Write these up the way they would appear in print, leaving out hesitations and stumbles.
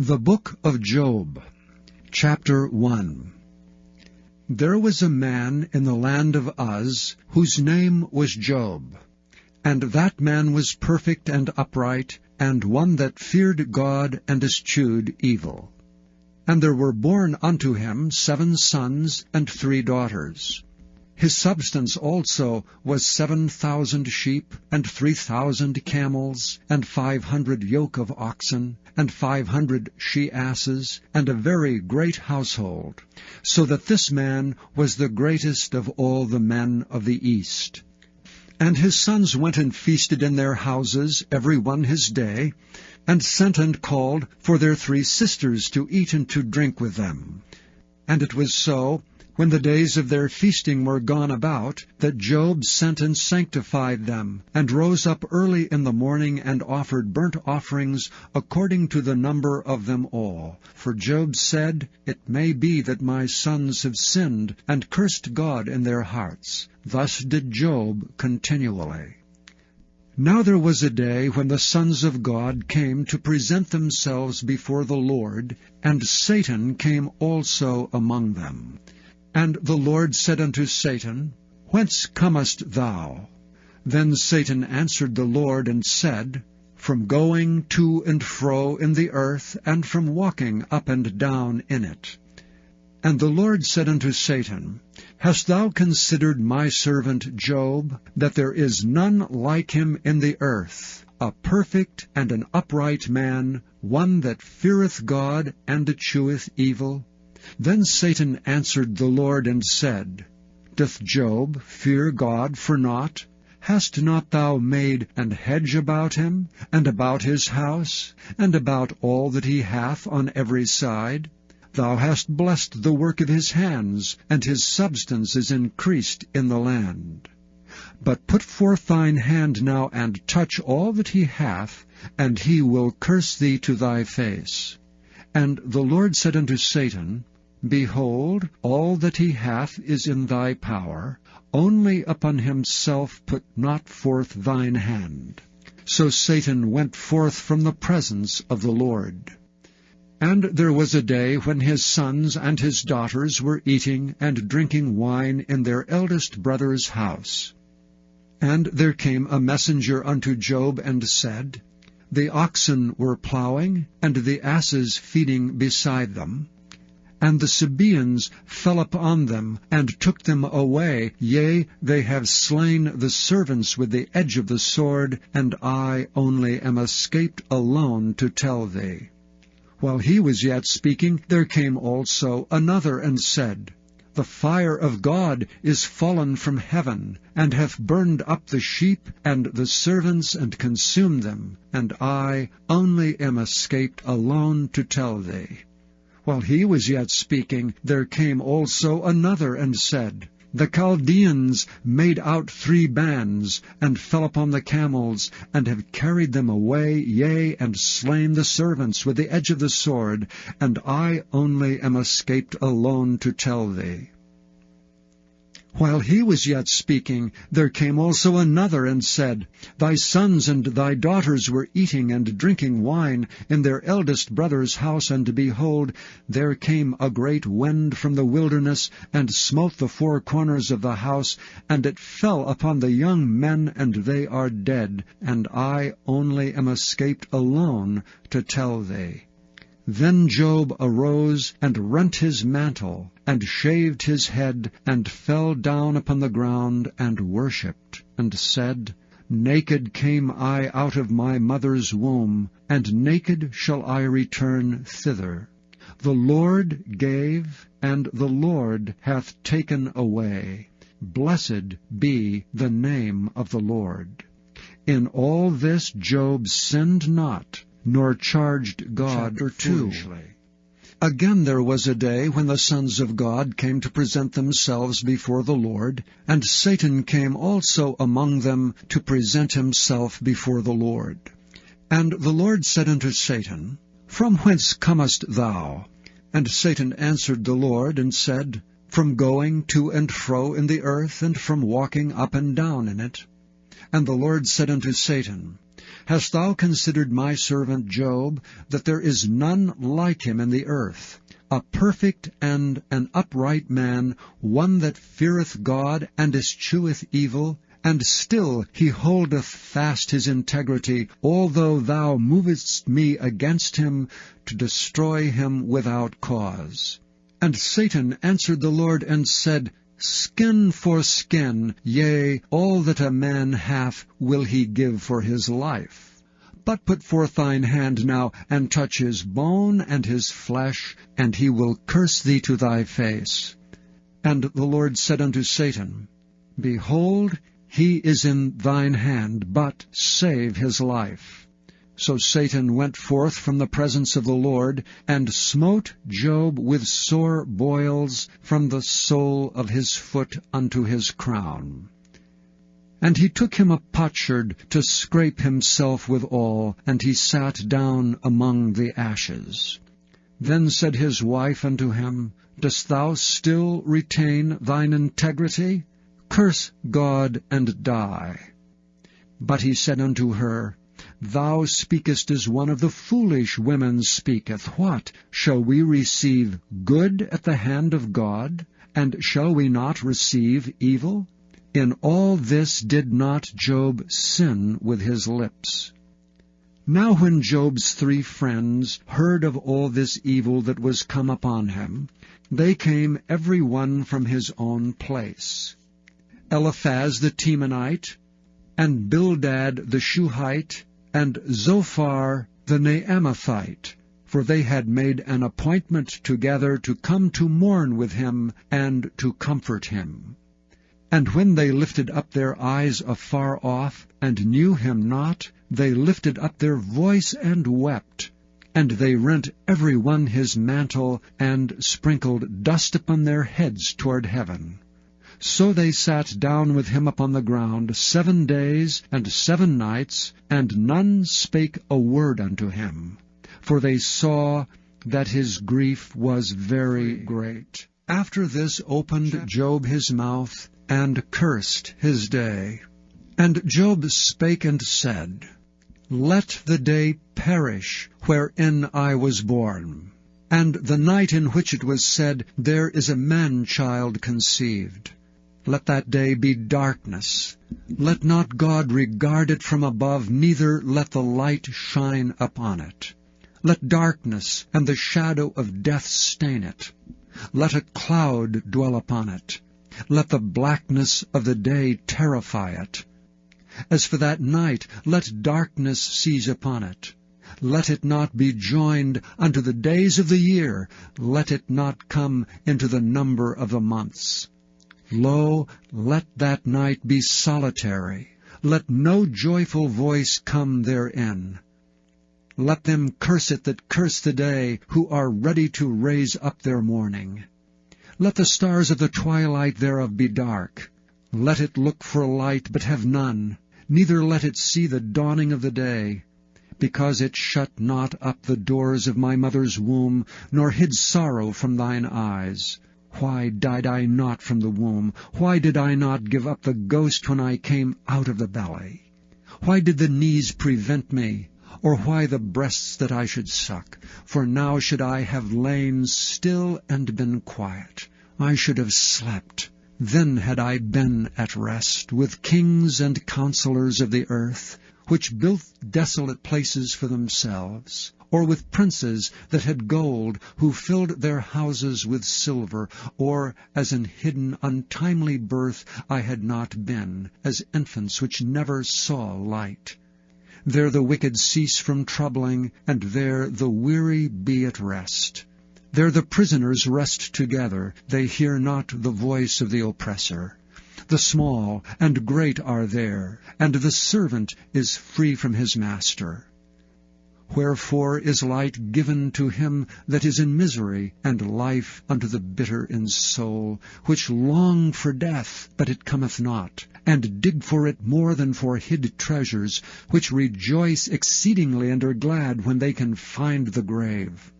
The Book of Job, Chapter 1. There was a man in the land of Uz, whose name was Job. And that man was perfect and upright, and one that feared God and eschewed evil. And there were born unto him 7 sons and 3 daughters. His substance also was 7,000 sheep, and 3,000 camels, and 500 yoke of oxen, and 500 she-asses, and a very great household, so that this man was the greatest of all the men of the east. And his sons went and feasted in their houses, every one his day, and sent and called for their 3 sisters to eat and to drink with them. And it was so, when the days of their feasting were gone about, that Job sent and sanctified them, and rose up early in the morning, and offered burnt offerings according to the number of them all. For Job said, It may be that my sons have sinned, and cursed God in their hearts. Thus did Job continually. Now there was a day when the sons of God came to present themselves before the Lord, and Satan came also among them. And the Lord said unto Satan, Whence comest thou? Then Satan answered the Lord and said, From going to and fro in the earth, and from walking up and down in it. And the Lord said unto Satan, Hast thou considered my servant Job, that there is none like him in the earth, a perfect and an upright man, one that feareth God and escheweth evil? Then Satan answered the Lord and said, Doth Job fear God for naught? Hast not thou made an hedge about him, and about his house, and about all that he hath on every side? Thou hast blessed the work of his hands, and his substance is increased in the land. But put forth thine hand now, and touch all that he hath, and he will curse thee to thy face. And the Lord said unto Satan, Behold, all that he hath is in thy power, only upon himself put not forth thine hand. So Satan went forth from the presence of the Lord. And there was a day when his sons and his daughters were eating and drinking wine in their eldest brother's house. And there came a messenger unto Job, and said, The oxen were plowing, and the asses feeding beside them. And the Sabaeans fell upon them, and took them away. Yea, they have slain the servants with the edge of the sword, and I only am escaped alone to tell thee. While he was yet speaking, there came also another, and said, The fire of God is fallen from heaven, and hath burned up the sheep and the servants, and consumed them, and I only am escaped alone to tell thee. While he was yet speaking, there came also another, and said, The Chaldeans made out 3 bands, and fell upon the camels, and have carried them away, yea, and slain the servants with the edge of the sword, and I only am escaped alone to tell thee. While he was yet speaking, there came also another, and said, Thy sons and thy daughters were eating and drinking wine in their eldest brother's house, and behold, there came a great wind from the wilderness, and smote the 4 corners of the house, and it fell upon the young men, and they are dead, and I only am escaped alone to tell thee. Then Job arose, and rent his mantle, and shaved his head, and fell down upon the ground, and worshipped, and said, Naked came I out of my mother's womb, and naked shall I return thither. The Lord gave, and the Lord hath taken away. Blessed be the name of the Lord. In all this Job sinned not, nor charged God foolishly. Again there was a day when the sons of God came to present themselves before the Lord, and Satan came also among them to present himself before the Lord. And the Lord said unto Satan, From whence comest thou? And Satan answered the Lord, and said, From going to and fro in the earth, and from walking up and down in it. And the Lord said unto Satan, Hast thou considered my servant Job, that there is none like him in the earth, a perfect and an upright man, one that feareth God, and escheweth evil, and still he holdeth fast his integrity, although thou movest me against him to destroy him without cause. And Satan answered the Lord and said, Skin for skin, yea, all that a man hath will he give for his life. But put forth thine hand now, and touch his bone and his flesh, and he will curse thee to thy face. And the Lord said unto Satan, Behold, he is in thine hand, but save his life. So Satan went forth from the presence of the Lord, and smote Job with sore boils from the sole of his foot unto his crown. And he took him a potsherd to scrape himself withal, and he sat down among the ashes. Then said his wife unto him, Dost thou still retain thine integrity? Curse God and die. But he said unto her, Thou speakest as one of the foolish women speaketh. What? Shall we receive good at the hand of God? And shall we not receive evil? In all this did not Job sin with his lips. Now when Job's 3 friends heard of all this evil that was come upon him, they came every one from his own place. Eliphaz the Temanite, and Bildad the Shuhite, and Zophar the Naamathite, for they had made an appointment together to come to mourn with him and to comfort him. And when they lifted up their eyes afar off, and knew him not, they lifted up their voice and wept. And they rent every one his mantle, and sprinkled dust upon their heads toward heaven. So they sat down with him upon the ground 7 days and 7 nights, and none spake a word unto him, for they saw that his grief was very great. After this opened Job his mouth, and cursed his day. And Job spake and said, Let the day perish wherein I was born, and the night in which it was said, There is a man-child conceived. Let that day be darkness. Let not God regard it from above, neither let the light shine upon it. Let darkness and the shadow of death stain it. Let a cloud dwell upon it. Let the blackness of the day terrify it. As for that night, let darkness seize upon it. Let it not be joined unto the days of the year. Let it not come into the number of the months. Lo, let that night be solitary. Let no joyful voice come therein. Let them curse it that curse the day, who are ready to raise up their mourning. Let the stars of the twilight thereof be dark. Let it look for light, but have none, neither let it see the dawning of the day. Because it shut not up the doors of my mother's womb, nor hid sorrow from thine eyes. Why died I not from the womb? Why did I not give up the ghost when I came out of the belly? Why did the knees prevent me? Or why the breasts that I should suck? For now should I have lain still and been quiet. I should have slept. Then had I been at rest with kings and counselors of the earth, which built desolate places for themselves, or with princes that had gold, who filled their houses with silver, or as an hidden untimely birth I had not been, as infants which never saw light. There the wicked cease from troubling, and there the weary be at rest. There the prisoners rest together, they hear not the voice of the oppressor. The small and great are there, and the servant is free from his master. Wherefore is light given to him that is in misery, and life unto the bitter in soul, which long for death, but it cometh not, and dig for it more than for hid treasures, which rejoice exceedingly and are glad when they can find the grave.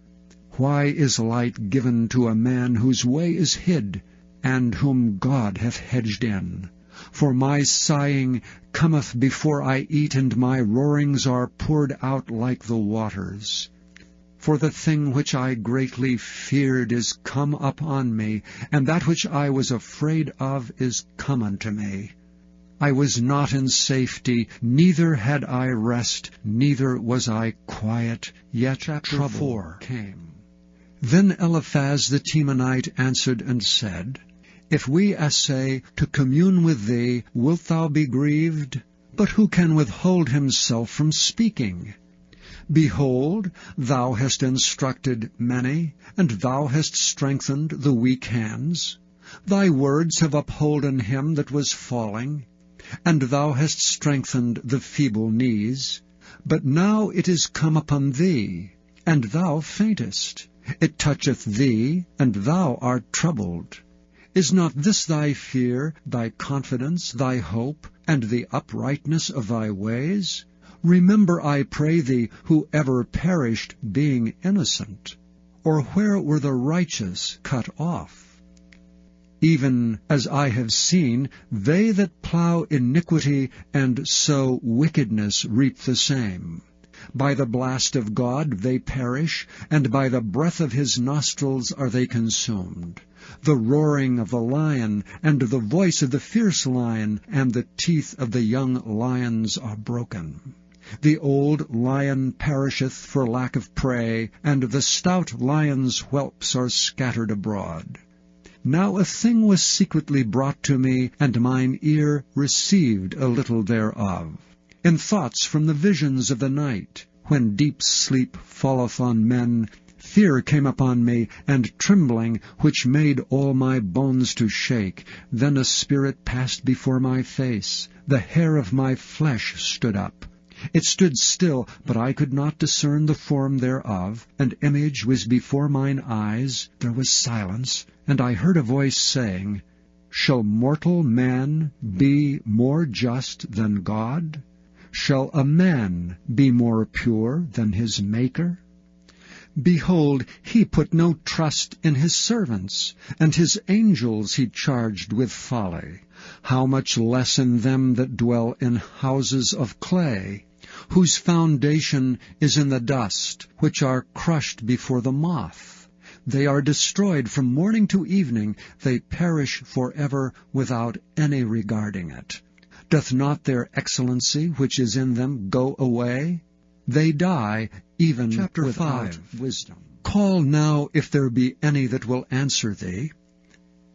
Why is light given to a man whose way is hid, and whom God hath hedged in? For my sighing cometh before I eat, and my roarings are poured out like the waters. For the thing which I greatly feared is come upon me, and that which I was afraid of is come unto me. I was not in safety, neither had I rest, neither was I quiet, yet trouble 4 came. Then Eliphaz the Temanite answered and said, If we essay to commune with thee, wilt thou be grieved? But who can withhold himself from speaking? Behold, thou hast instructed many, and thou hast strengthened the weak hands. Thy words have upholden him that was falling, and thou hast strengthened the feeble knees. But now it is come upon thee, and thou faintest. It toucheth thee, and thou art troubled. Is not this thy fear, thy confidence, thy hope, and the uprightness of thy ways? Remember, I pray thee, who ever perished being innocent, or where were the righteous cut off? Even as I have seen, they that plough iniquity and sow wickedness reap the same. By the blast of God they perish, and by the breath of his nostrils are they consumed. The roaring of the lion, and the voice of the fierce lion, and the teeth of the young lions are broken. The old lion perisheth for lack of prey, and the stout lion's whelps are scattered abroad. Now a thing was secretly brought to me, and mine ear received a little thereof. In thoughts from the visions of the night, when deep sleep falleth on men, fear came upon me, and trembling, which made all my bones to shake. Then a spirit passed before my face. The hair of my flesh stood up. It stood still, but I could not discern the form thereof. An image was before mine eyes. There was silence, and I heard a voice saying, Shall mortal man be more just than God? Shall a man be more pure than his Maker? Behold, he put no trust in his servants, and his angels he charged with folly. How much less in them that dwell in houses of clay, whose foundation is in the dust, which are crushed before the moth. They are destroyed from morning to evening, they perish forever without any regarding it. Doth not their excellency which is in them go away? They die even without 5. Wisdom. Call now if there be any that will answer thee.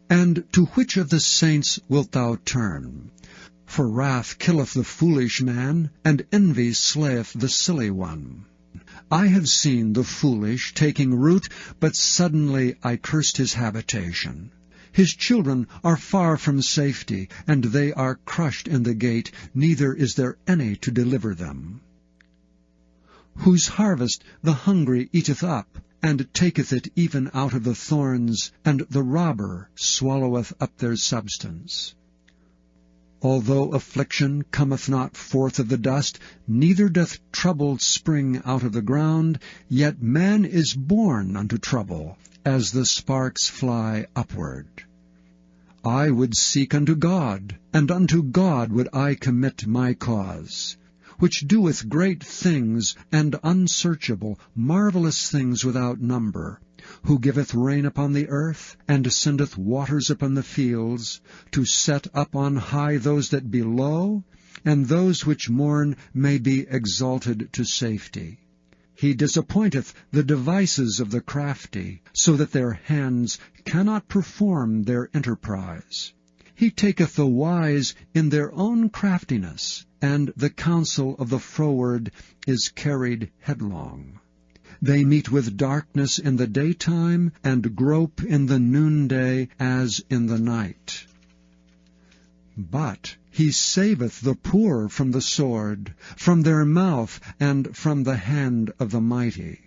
And to which of the saints wilt thou turn? For wrath killeth the foolish man, and envy slayeth the silly one. I have seen the foolish taking root, but suddenly I cursed his habitation. His children are far from safety, and they are crushed in the gate, neither is there any to deliver them. Whose harvest the hungry eateth up, and taketh it even out of the thorns, and the robber swalloweth up their substance. Although affliction cometh not forth of the dust, neither doth trouble spring out of the ground, yet man is born unto trouble, as the sparks fly upward. I would seek unto God, and unto God would I commit my cause, which doeth great things and unsearchable, marvelous things without number, who giveth rain upon the earth, and sendeth waters upon the fields, to set up on high those that be low, and those which mourn may be exalted to safety. He disappointeth the devices of the crafty, so that their hands cannot perform their enterprise. He taketh the wise in their own craftiness, and the counsel of the froward is carried headlong. They meet with darkness in the daytime, and grope in the noonday as in the night. But he saveth the poor from the sword, from their mouth, and from the hand of the mighty.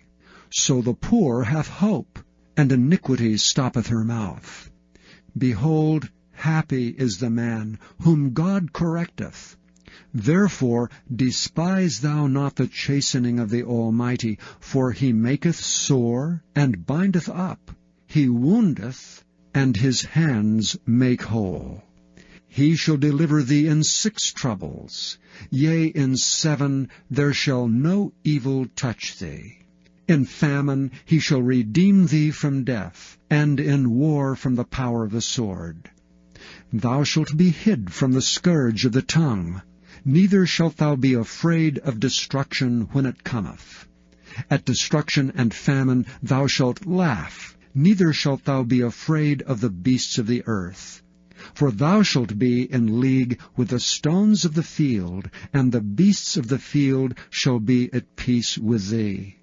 So the poor hath hope, and iniquity stoppeth her mouth. Behold, happy is the man whom God correcteth. Therefore despise thou not the chastening of the Almighty, for he maketh sore, and bindeth up. He woundeth, and his hands make whole. He shall deliver thee in 6 troubles. Yea, in 7 there shall no evil touch thee. In famine he shall redeem thee from death, and in war from the power of the sword. Thou shalt be hid from the scourge of the tongue, neither shalt thou be afraid of destruction when it cometh. At destruction and famine thou shalt laugh, neither shalt thou be afraid of the beasts of the earth. For thou shalt be in league with the stones of the field, and the beasts of the field shall be at peace with thee.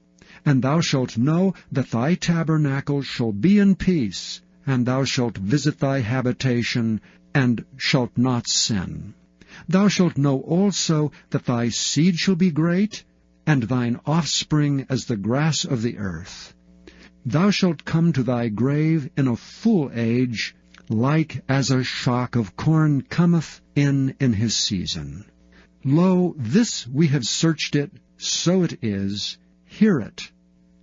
And thou shalt know that thy tabernacle shall be in peace, and thou shalt visit thy habitation, and shalt not sin. Thou shalt know also that thy seed shall be great, and thine offspring as the grass of the earth. Thou shalt come to thy grave in a full age, like as a shock of corn cometh in his season. Lo, this we have searched it, so it is. Hear it,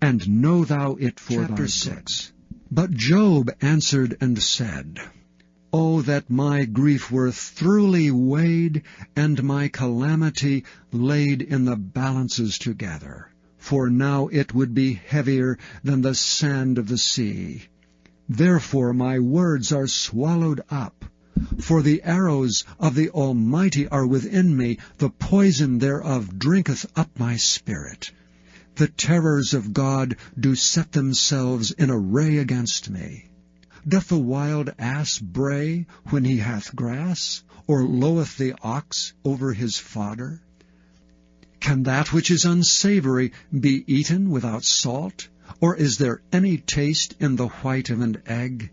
and know thou it for thy good. 6. But Job answered and said, O that my grief were thoroughly weighed, and my calamity laid in the balances together. For now it would be heavier than the sand of the sea. Therefore my words are swallowed up. For the arrows of the Almighty are within me, the poison thereof drinketh up my spirit. The terrors of God do set themselves in array against me. Doth the wild ass bray when he hath grass, or loweth the ox over his fodder? Can that which is unsavory be eaten without salt? Or is there any taste in the white of an egg?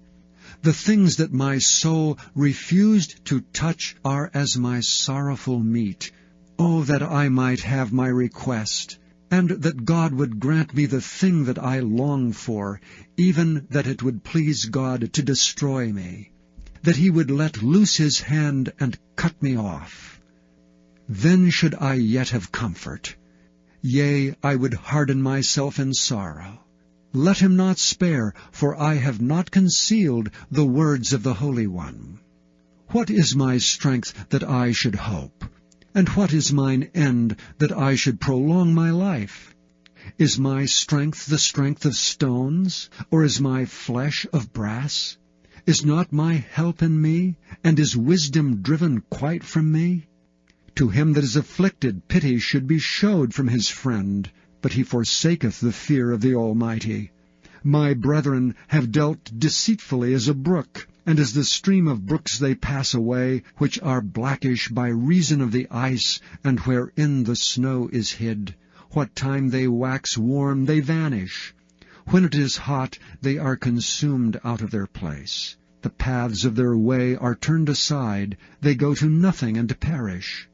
The things that my soul refused to touch are as my sorrowful meat. Oh, that I might have my request, and that God would grant me the thing that I long for, even that it would please God to destroy me, that he would let loose his hand and cut me off. Then should I yet have comfort. Yea, I would harden myself in sorrow. Let him not spare, for I have not concealed the words of the Holy One. What is my strength that I should hope? And what is mine end that I should prolong my life? Is my strength the strength of stones, or is my flesh of brass? Is not my help in me, and is wisdom driven quite from me? To him that is afflicted pity should be showed from his friend, but he forsaketh the fear of the Almighty. My brethren have dealt deceitfully as a brook, and as the stream of brooks they pass away, which are blackish by reason of the ice, and wherein the snow is hid. What time they wax warm, they vanish. When it is hot, they are consumed out of their place. The paths of their way are turned aside, they go to nothing and perish.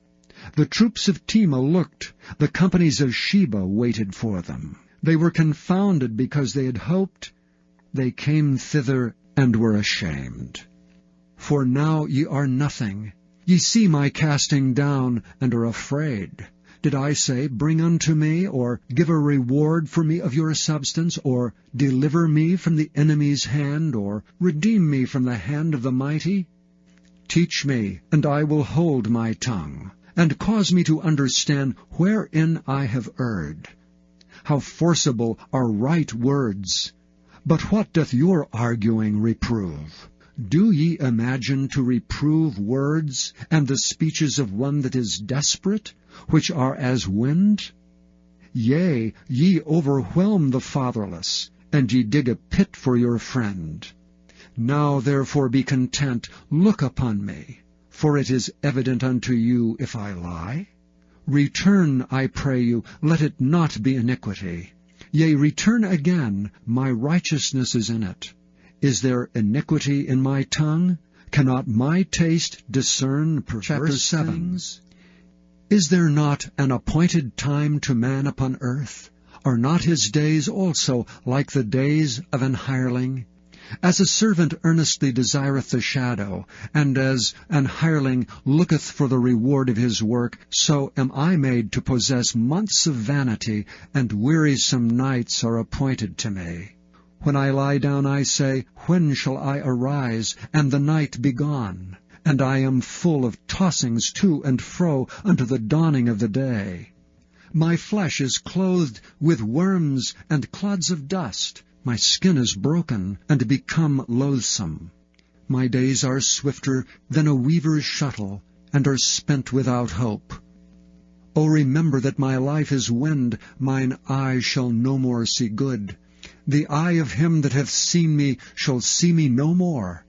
The troops of Tema looked, the companies of Sheba waited for them. They were confounded because they had hoped. They came thither and were ashamed. For now ye are nothing. Ye see my casting down, and are afraid. Did I say, Bring unto me, or give a reward for me of your substance, or deliver me from the enemy's hand, or redeem me from the hand of the mighty? Teach me, and I will hold my tongue, and cause me to understand wherein I have erred. How forcible are right words! But what doth your arguing reprove? Do ye imagine to reprove words, and the speeches of one that is desperate, which are as wind? Yea, ye overwhelm the fatherless, and ye dig a pit for your friend. Now therefore be content, look upon me, for it is evident unto you if I lie. Return, I pray you, let it not be iniquity. Yea, return again, my righteousness is in it. Is there iniquity in my tongue? Cannot my taste discern perverse things? Is there not an appointed time to man upon earth? Are not his days also like the days of an hireling? As a servant earnestly desireth the shadow, and as an hireling looketh for the reward of his work, so am I made to possess months of vanity, and wearisome nights are appointed to me. When I lie down I say, When shall I arise, and the night be gone? and I am full of tossings to and fro unto the dawning of the day. My flesh is clothed with worms and clods of dust. My skin is broken and become loathsome. My days are swifter than a weaver's shuttle, and are spent without hope. O remember that my life is wind, mine eye shall no more see good. The eye of him that hath seen me shall see me no more.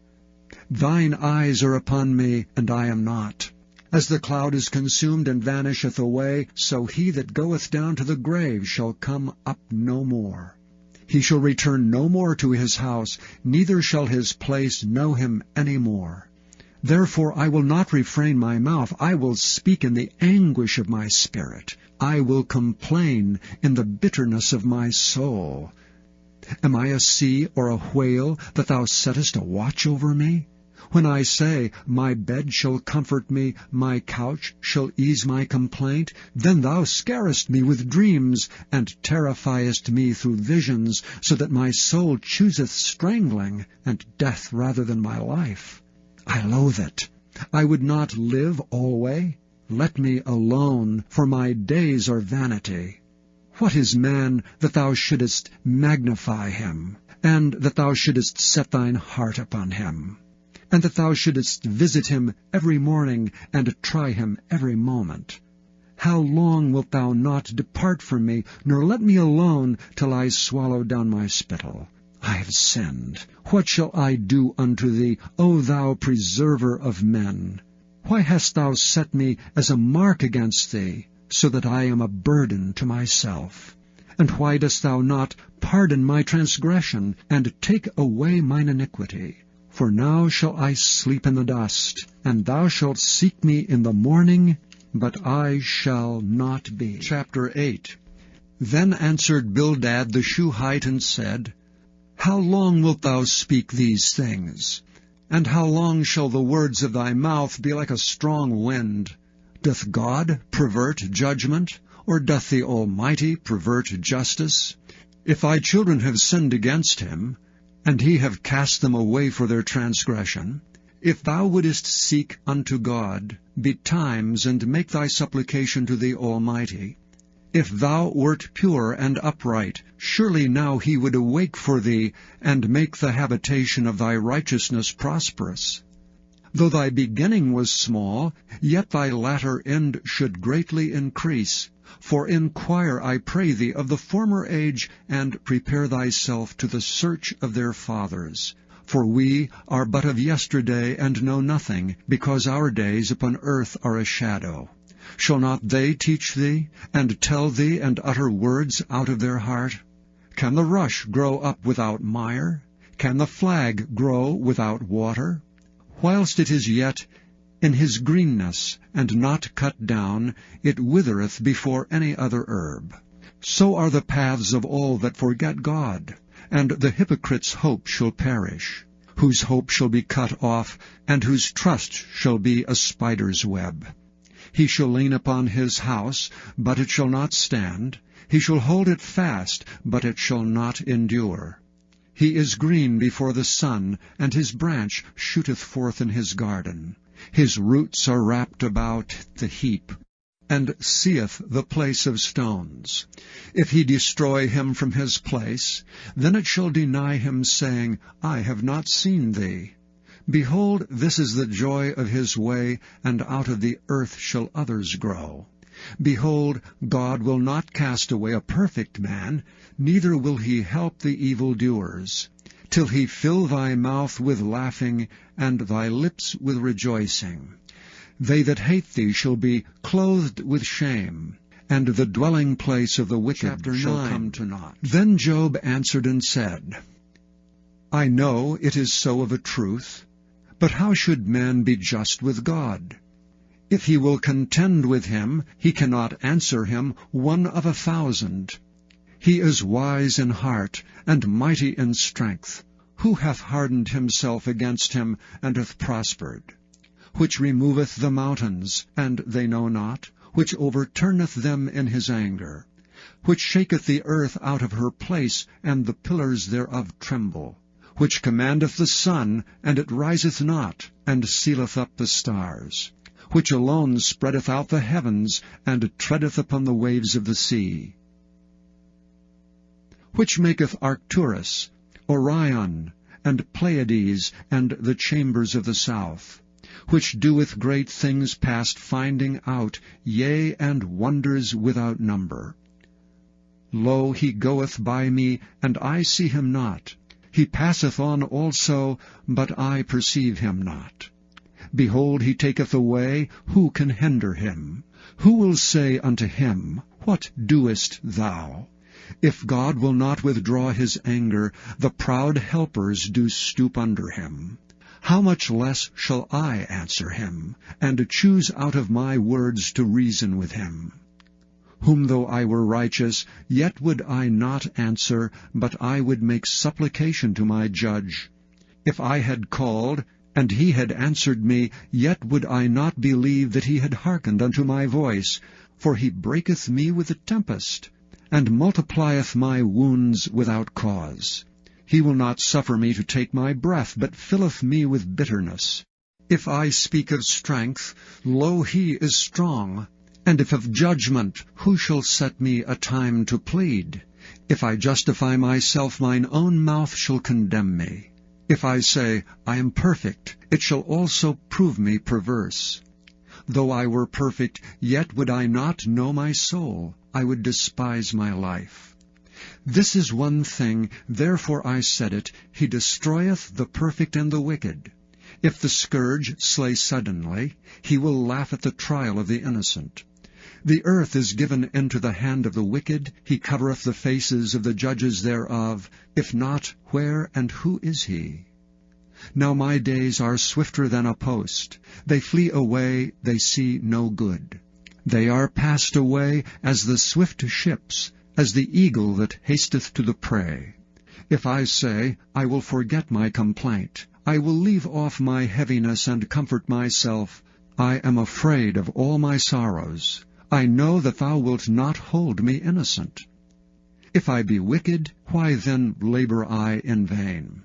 Thine eyes are upon me, and I am not. As the cloud is consumed and vanisheth away, so he that goeth down to the grave shall come up no more. He shall return no more to his house, neither shall his place know him any more. Therefore I will not refrain my mouth, I will speak in the anguish of my spirit. I will complain in the bitterness of my soul. Am I a sea or a whale, that thou settest a watch over me? When I say, my bed shall comfort me, my couch shall ease my complaint, then thou scarest me with dreams, and terrifiest me through visions, so that my soul chooseth strangling, and death rather than my life. I loathe it. I would not live alway. Let me alone, for my days are vanity. What is man, that thou shouldest magnify him, and that thou shouldest set thine heart upon him? And that thou shouldest visit him every morning, and try him every moment. How long wilt thou not depart from me, nor let me alone, till I swallow down my spittle? I have sinned. What shall I do unto thee, O thou preserver of men? Why hast thou set me as a mark against thee, so that I am a burden to myself? And why dost thou not pardon my transgression, and take away mine iniquity? For now shall I sleep in the dust, and thou shalt seek me in the morning, but I shall not be. Chapter 8. Then answered Bildad the Shuhite, and said, How long wilt thou speak these things? And how long shall the words of thy mouth be like a strong wind? Doth God pervert judgment, or doth the Almighty pervert justice? If thy children have sinned against him, and he have cast them away for their transgression, if thou wouldest seek unto God betimes, and make thy supplication to the Almighty, if thou wert pure and upright, surely now he would awake for thee, and make the habitation of thy righteousness prosperous. Though thy beginning was small, yet thy latter end should greatly increase. For inquire, I pray thee, of the former age, and prepare thyself to the search of their fathers. For we are but of yesterday, and know nothing, because our days upon earth are a shadow. Shall not they teach thee, and tell thee, and utter words out of their heart? Can the rush grow up without mire? Can the flag grow without water? Whilst it is yet in his greenness, and not cut down, it withereth before any other herb. So are the paths of all that forget God, and the hypocrite's hope shall perish, whose hope shall be cut off, and whose trust shall be a spider's web. He shall lean upon his house, but it shall not stand. He shall hold it fast, but it shall not endure. He is green before the sun, and his branch shooteth forth in his garden. His roots are wrapped about the heap, and seeth the place of stones. If he destroy him from his place, then it shall deny him, saying, I have not seen thee. Behold, this is the joy of his way, and out of the earth shall others grow. Behold, God will not cast away a perfect man, neither will he help the evildoers, till he fill thy mouth with laughing, and thy lips with rejoicing. They that hate thee shall be clothed with shame, and the dwelling place of the wicked shall come to naught. Then Job answered and said, I know it is so of a truth, but how should man be just with God? If he will contend with him, he cannot answer him 1 of 1,000. He is wise in heart, and mighty in strength. Who hath hardened himself against him, and hath prospered? Which removeth the mountains, and they know not, which overturneth them in his anger, which shaketh the earth out of her place, and the pillars thereof tremble, which commandeth the sun, and it riseth not, and sealeth up the stars, which alone spreadeth out the heavens, and treadeth upon the waves of the sea, which maketh Arcturus, Orion, and Pleiades, and the chambers of the south, which doeth great things past finding out, yea, and wonders without number. Lo, he goeth by me, and I see him not. He passeth on also, but I perceive him not. Behold, he taketh away, who can hinder him? Who will say unto him, What doest thou? If God will not withdraw his anger, the proud helpers do stoop under him. How much less shall I answer him, and choose out of my words to reason with him? Whom though I were righteous, yet would I not answer, but I would make supplication to my judge. If I had called, and he had answered me, yet would I not believe that he had hearkened unto my voice. For he breaketh me with a tempest, and multiplieth my wounds without cause. He will not suffer me to take my breath, but filleth me with bitterness. If I speak of strength, lo, he is strong. And if of judgment, who shall set me a time to plead? If I justify myself, mine own mouth shall condemn me. If I say, I am perfect, it shall also prove me perverse. Though I were perfect, yet would I not know my soul. I would despise my life. This is one thing, therefore I said it, he destroyeth the perfect and the wicked. If the scourge slay suddenly, he will laugh at the trial of the innocent. The earth is given into the hand of the wicked, he covereth the faces of the judges thereof. If not, where and who is he? Now my days are swifter than a post. They flee away, they see no good. They are passed away as the swift ships, as the eagle that hasteth to the prey. If I say, I will forget my complaint, I will leave off my heaviness and comfort myself, I am afraid of all my sorrows. I know that thou wilt not hold me innocent. If I be wicked, why then labor I in vain?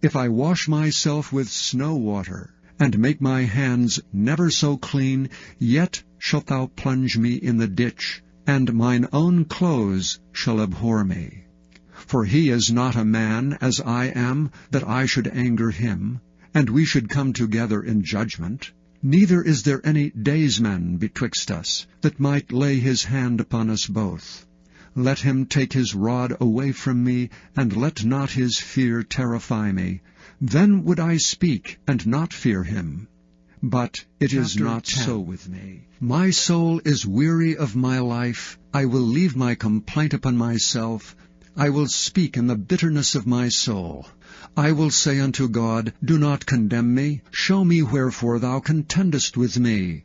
If I wash myself with snow water, and make my hands never so clean, yet shalt thou plunge me in the ditch, and mine own clothes shall abhor me. For he is not a man, as I am, that I should anger him, and we should come together in judgment. Neither is there any daysman betwixt us, that might lay his hand upon us both. Let him take his rod away from me, and let not his fear terrify me. Then would I speak, and not fear him. But it is not 10. So with me. My soul is weary of my life. I will leave my complaint upon myself. I will speak in the bitterness of my soul. I will say unto God, Do not condemn me. Show me wherefore thou contendest with me.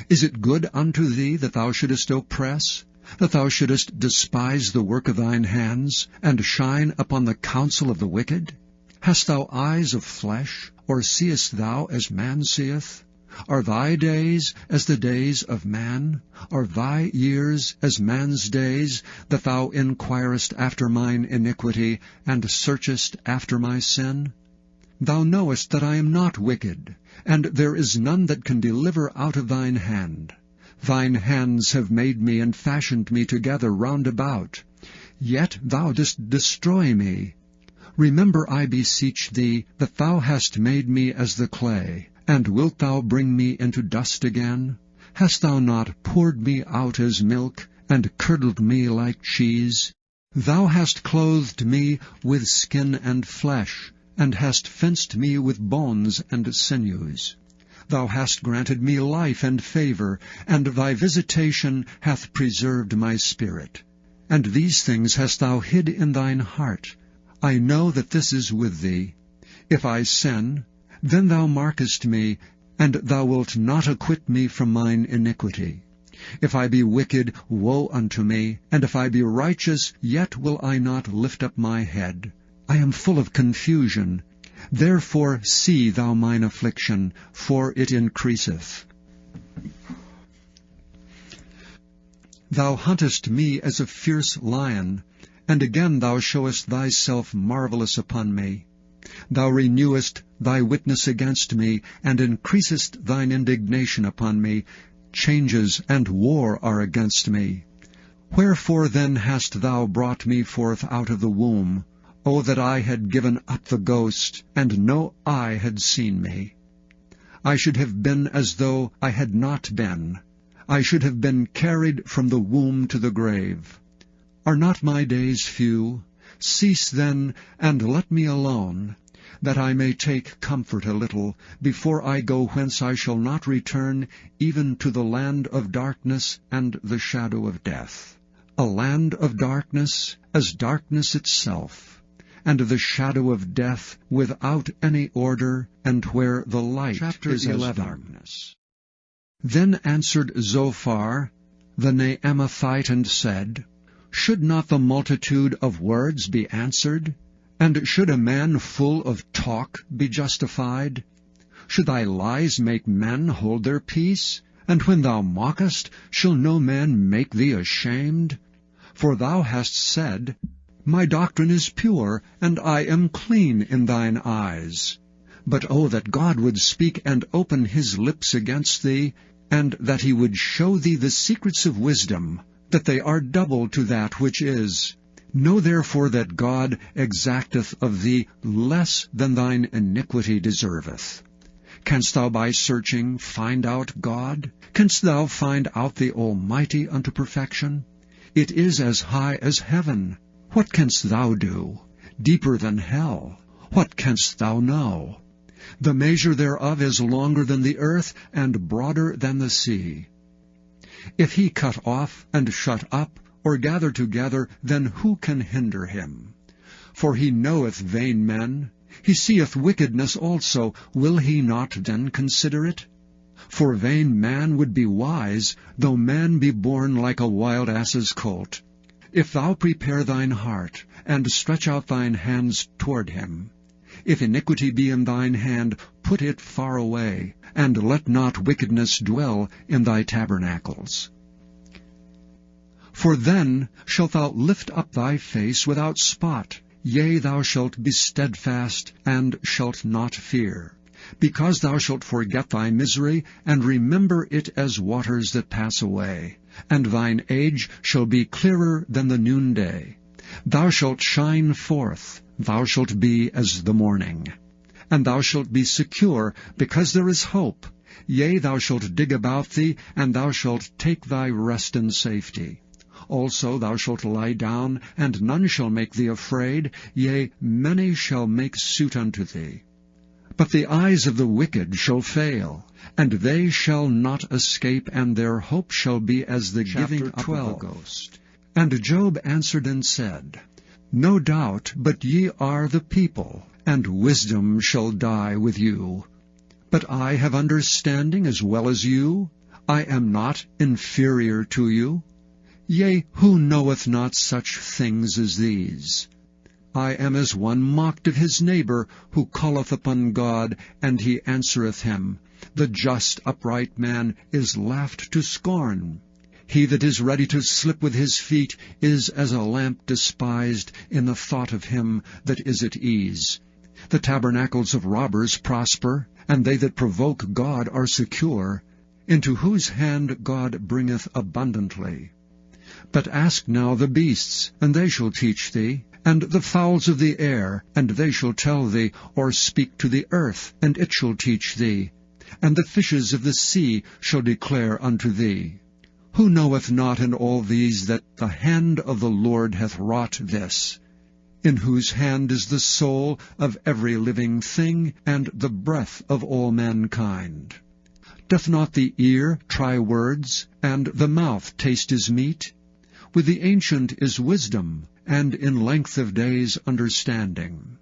Is it good unto thee that thou shouldest oppress, that thou shouldest despise the work of thine hands, and shine upon the counsel of the wicked? Hast thou eyes of flesh, or seest thou as man seeth? Are thy days as the days of man? Are thy years as man's days, that thou inquirest after mine iniquity, and searchest after my sin? Thou knowest that I am not wicked, and there is none that can deliver out of thine hand. Thine hands have made me and fashioned me together round about. Yet thou didst destroy me. Remember, I beseech thee, that thou hast made me as the clay, and wilt thou bring me into dust again? Hast thou not poured me out as milk, and curdled me like cheese? Thou hast clothed me with skin and flesh, and hast fenced me with bones and sinews. Thou hast granted me life and favor, and thy visitation hath preserved my spirit. And these things hast thou hid in thine heart. I know that this is with thee. If I sin, then thou markest me, and thou wilt not acquit me from mine iniquity. If I be wicked, woe unto me, and if I be righteous, yet will I not lift up my head. I am full of confusion. Therefore see thou mine affliction, for it increaseth. Thou huntest me as a fierce lion, and again thou showest thyself marvelous upon me. Thou renewest thy witness against me, and increasest thine indignation upon me. Changes and war are against me. Wherefore then hast thou brought me forth out of the womb? O that I had given up the ghost, and no eye had seen me! I should have been as though I had not been. I should have been carried from the womb to the grave. Are not my days few? Cease then, and let me alone, that I may take comfort a little, before I go whence I shall not return, even to the land of darkness and the shadow of death. A land of darkness, as darkness itself, and the shadow of death without any order, and where the light is 11. As darkness. Then answered Zophar the Naamathite, and said, Should not the multitude of words be answered? And should a man full of talk be justified? Should thy lies make men hold their peace? And when thou mockest, shall no man make thee ashamed? For thou hast said, My doctrine is pure, and I am clean in thine eyes. But oh, that God would speak and open his lips against thee, and that he would show thee the secrets of wisdom, that they are double to that which is. Know therefore that God exacteth of thee less than thine iniquity deserveth. Canst thou by searching find out God? Canst thou find out the Almighty unto perfection? It is as high as heaven. What canst thou do? Deeper than hell. What canst thou know? The measure thereof is longer than the earth, and broader than the sea. If he cut off, and shut up, or gather together, then who can hinder him? For he knoweth vain men. He seeth wickedness also. Will he not then consider it? For vain man would be wise, though man be born like a wild ass's colt. If thou prepare thine heart, and stretch out thine hands toward him, if iniquity be in thine hand, put it far away, and let not wickedness dwell in thy tabernacles. For then shalt thou lift up thy face without spot, yea, thou shalt be steadfast, and shalt not fear, because thou shalt forget thy misery, and remember it as waters that pass away, and thine age shall be clearer than the noonday. Thou shalt shine forth, thou shalt be as the morning. And thou shalt be secure, because there is hope. Yea, thou shalt dig about thee, and thou shalt take thy rest in safety. Also thou shalt lie down, and none shall make thee afraid. Yea, many shall make suit unto thee. But the eyes of the wicked shall fail, and they shall not escape, and their hope shall be as the giving up of the ghost. And Job answered and said, No doubt, but ye are the people, and wisdom shall die with you. But I have understanding as well as you. I am not inferior to you. Yea, who knoweth not such things as these? I am as one mocked of his neighbor, who calleth upon God, and he answereth him. The just upright man is laughed to scorn. He that is ready to slip with his feet is as a lamp despised in the thought of him that is at ease. The tabernacles of robbers prosper, and they that provoke God are secure, into whose hand God bringeth abundantly. But ask now the beasts, and they shall teach thee, and the fowls of the air, and they shall tell thee, or speak to the earth, and it shall teach thee, and the fishes of the sea shall declare unto thee. Who knoweth not in all these that the hand of the Lord hath wrought this? In whose hand is the soul of every living thing, and the breath of all mankind? Doth not the ear try words, and the mouth taste his meat? With the ancient is wisdom, and in length of days understanding.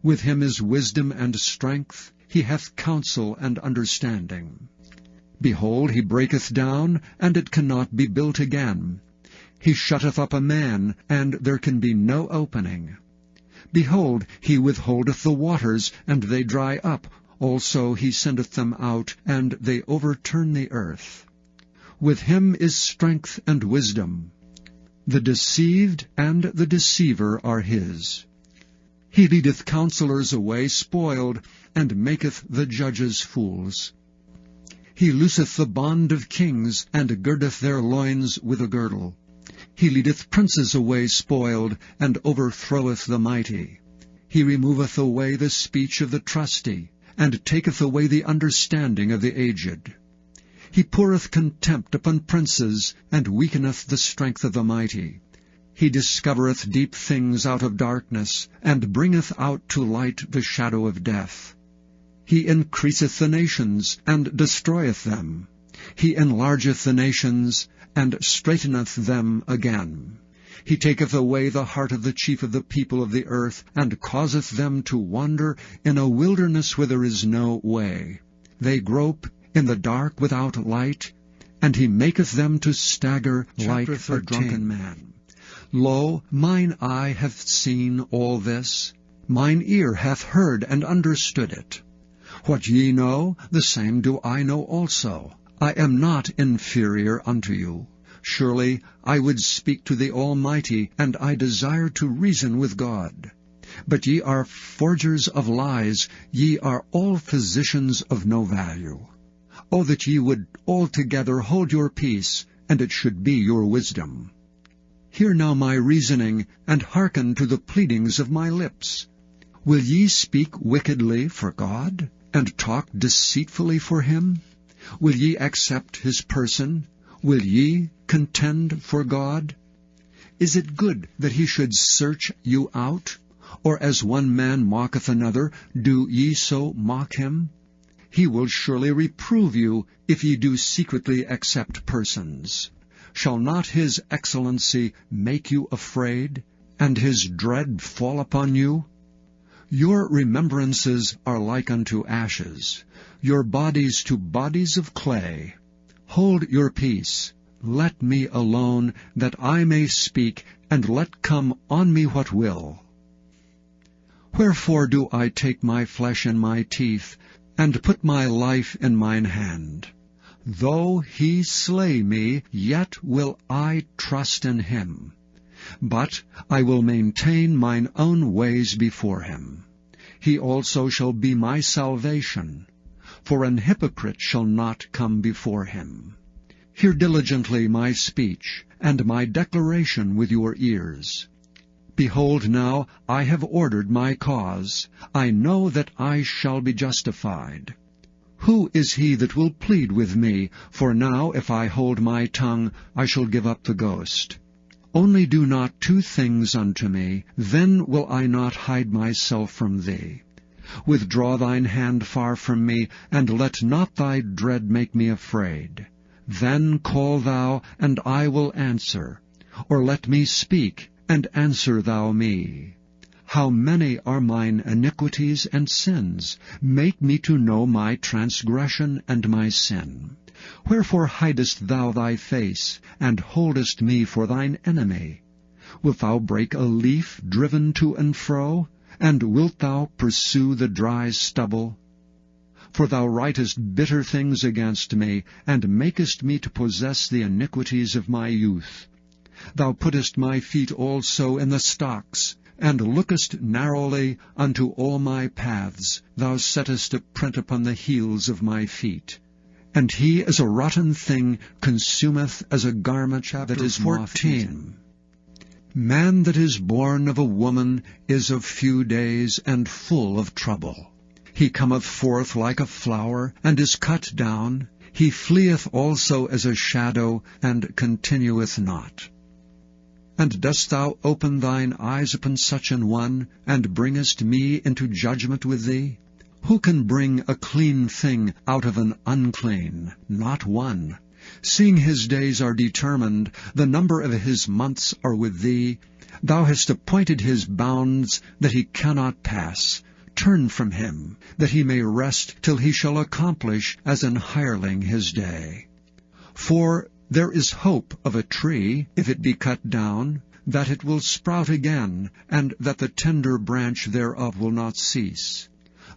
With him is wisdom and strength, he hath counsel and understanding. Behold, he breaketh down, and it cannot be built again. He shutteth up a man, and there can be no opening. Behold, he withholdeth the waters, and they dry up. Also he sendeth them out, and they overturn the earth. With him is strength and wisdom. The deceived and the deceiver are his. He leadeth counselors away spoiled, and maketh the judges fools. He looseth the bond of kings, and girdeth their loins with a girdle. He leadeth princes away spoiled, and overthroweth the mighty. He removeth away the speech of the trusty, and taketh away the understanding of the aged. He poureth contempt upon princes, and weakeneth the strength of the mighty. He discovereth deep things out of darkness, and bringeth out to light the shadow of death. He increaseth the nations, and destroyeth them. He enlargeth the nations, and straighteneth them again. He taketh away the heart of the chief of the people of the earth, and causeth them to wander in a wilderness where there is no way. They grope in the dark without light, and he maketh them to stagger like a drunken man. Lo, mine eye hath seen all this, mine ear hath heard and understood it. What ye know, the same do I know also. I am not inferior unto you. Surely I would speak to the Almighty, and I desire to reason with God. But ye are forgers of lies, ye are all physicians of no value. O that ye would altogether hold your peace, and it should be your wisdom. Hear now my reasoning, and hearken to the pleadings of my lips. Will ye speak wickedly for God, and talk deceitfully for him? Will ye accept his person? Will ye contend for God? Is it good that he should search you out? Or as one man mocketh another, do ye so mock him? He will surely reprove you, if ye do secretly accept persons. Shall not his excellency make you afraid, and his dread fall upon you? Your remembrances are like unto ashes, your bodies to bodies of clay. Hold your peace, let me alone, that I may speak, and let come on me what will. Wherefore do I take my flesh in my teeth, and put my life in mine hand? Though he slay me, yet will I trust in him. But I will maintain mine own ways before him. He also shall be my salvation, for an hypocrite shall not come before him. Hear diligently my speech, and my declaration with your ears. Behold, now I have ordered my cause. I know that I shall be justified. Who is he that will plead with me? For now, if I hold my tongue, I shall give up the ghost. Only do not two things unto me, then will I not hide myself from thee. Withdraw thine hand far from me, and let not thy dread make me afraid. Then call thou, and I will answer. Or let me speak, and answer thou me. How many are mine iniquities and sins? Make me to know my transgression and my sin. Wherefore hidest thou thy face, and holdest me for thine enemy? Wilt thou break a leaf driven to and fro? And wilt thou pursue the dry stubble? For thou writest bitter things against me, and makest me to possess the iniquities of my youth. Thou puttest my feet also in the stocks, and lookest narrowly unto all my paths. Thou settest a print upon the heels of my feet. And he as a rotten thing consumeth as a garment that is 14. Man that is born of a woman is of few days, and full of trouble. He cometh forth like a flower, and is cut down. He fleeth also as a shadow, and continueth not. And dost thou open thine eyes upon such an one, and bringest me into judgment with thee? Who can bring a clean thing out of an unclean? Not one. Seeing his days are determined, the number of his months are with thee. Thou hast appointed his bounds, that he cannot pass. Turn from him, that he may rest till he shall accomplish as an hireling his day. For there is hope of a tree, if it be cut down, that it will sprout again, and that the tender branch thereof will not cease.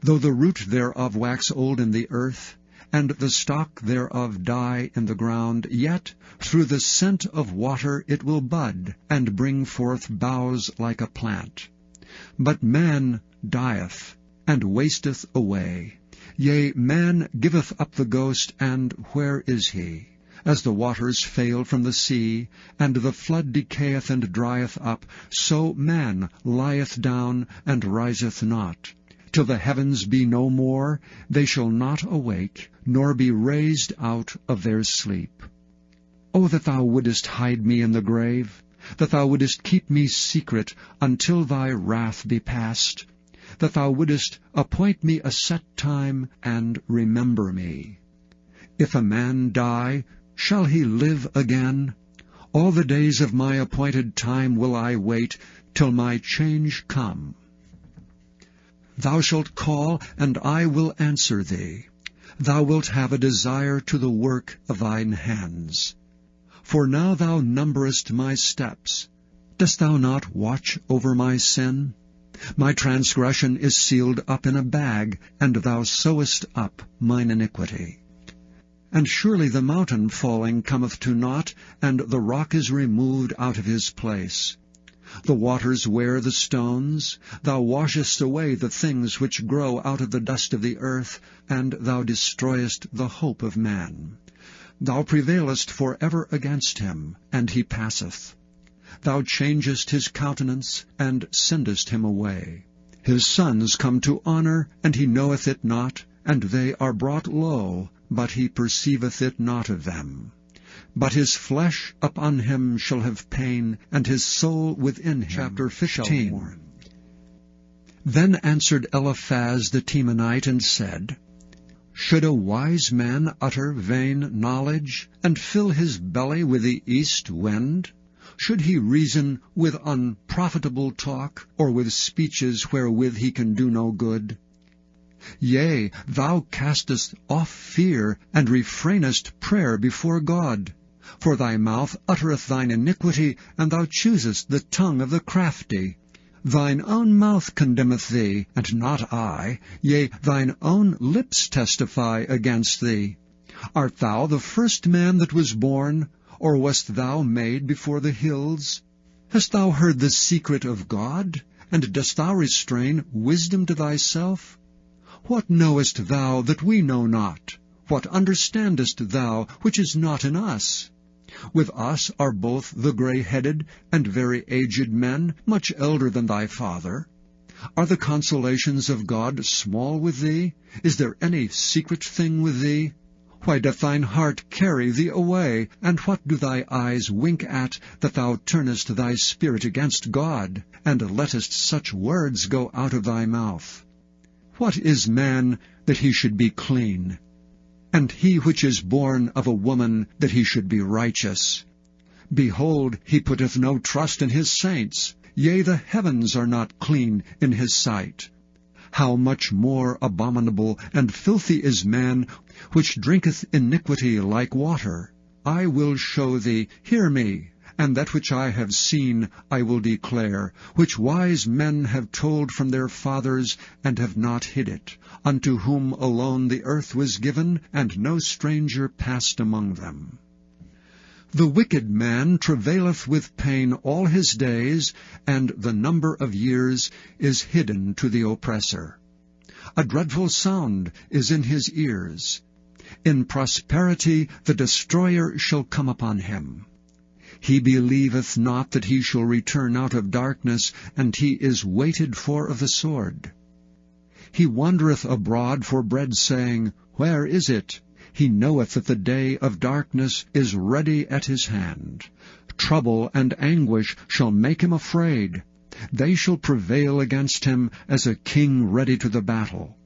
Though the root thereof wax old in the earth, and the stalk thereof die in the ground, yet through the scent of water it will bud, and bring forth boughs like a plant. But man dieth, and wasteth away. Yea, man giveth up the ghost, and where is he? As the waters fail from the sea, and the flood decayeth and drieth up, so man lieth down, and riseth not. Till the heavens be no more, they shall not awake, nor be raised out of their sleep. O that thou wouldest hide me in the grave, that thou wouldest keep me secret until thy wrath be past, that thou wouldest appoint me a set time, and remember me. If a man die, shall he live again? All the days of my appointed time will I wait, till my change come. Thou shalt call, and I will answer thee. Thou wilt have a desire to the work of thine hands. For now thou numberest my steps. Dost thou not watch over my sin? My transgression is sealed up in a bag, and thou sewest up mine iniquity. And surely the mountain falling cometh to naught, and the rock is removed out of his place. The waters wear the stones. Thou washest away the things which grow out of the dust of the earth, and thou destroyest the hope of man. Thou prevailest for ever against him, and he passeth. Thou changest his countenance, and sendest him away. His sons come to honor, and he knoweth it not, and they are brought low, but he perceiveth it not of them. But his flesh upon him shall have pain, and his soul within him. Chapter 15. Then answered Eliphaz the Temanite, and said, Should a wise man utter vain knowledge, and fill his belly with the east wind? Should he reason with unprofitable talk, or with speeches wherewith he can do no good? Yea, thou castest off fear, and refrainest prayer before God. For thy mouth uttereth thine iniquity, and thou choosest the tongue of the crafty. Thine own mouth condemneth thee, and not I. Yea, thine own lips testify against thee. Art thou the first man that was born, or wast thou made before the hills? Hast thou heard the secret of God, and dost thou restrain wisdom to thyself? What knowest thou that we know not? What understandest thou which is not in us? With us are both the grey-headed and very aged men, much elder than thy father. Are the consolations of God small with thee? Is there any secret thing with thee? Why doth thine heart carry thee away? And what do thy eyes wink at, that thou turnest thy spirit against God, and lettest such words go out of thy mouth? What is man that he should be clean? And he which is born of a woman that he should be righteous? Behold, he putteth no trust in his saints. Yea, the heavens are not clean in his sight. How much more abominable and filthy is man, which drinketh iniquity like water? I will show thee, hear me, and that which I have seen I will declare, which wise men have told from their fathers, and have not hid it, unto whom alone the earth was given, and no stranger passed among them. The wicked man travaileth with pain all his days, and the number of years is hidden to the oppressor. A dreadful sound is in his ears. In prosperity the destroyer shall come upon him. He believeth not that he shall return out of darkness, and he is waited for of the sword. He wandereth abroad for bread, saying, Where is it? He knoweth that the day of darkness is ready at his hand. Trouble and anguish shall make him afraid. They shall prevail against him as a king ready to the battle.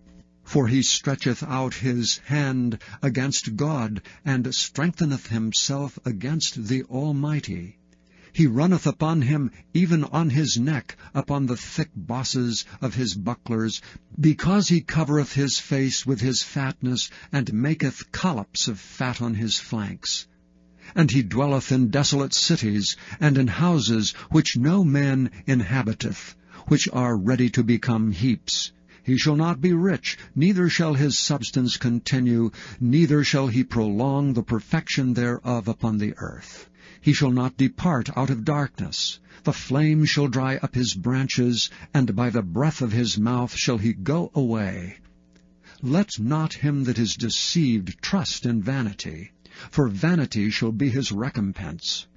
For he stretcheth out his hand against God, and strengtheneth himself against the Almighty. He runneth upon him, even on his neck, upon the thick bosses of his bucklers, because he covereth his face with his fatness, and maketh collops of fat on his flanks. And he dwelleth in desolate cities, and in houses which no man inhabiteth, which are ready to become heaps. He shall not be rich, neither shall his substance continue, neither shall he prolong the perfection thereof upon the earth. He shall not depart out of darkness. The flame shall dry up his branches, and by the breath of his mouth shall he go away. Let not him that is deceived trust in vanity, for vanity shall be his recompense.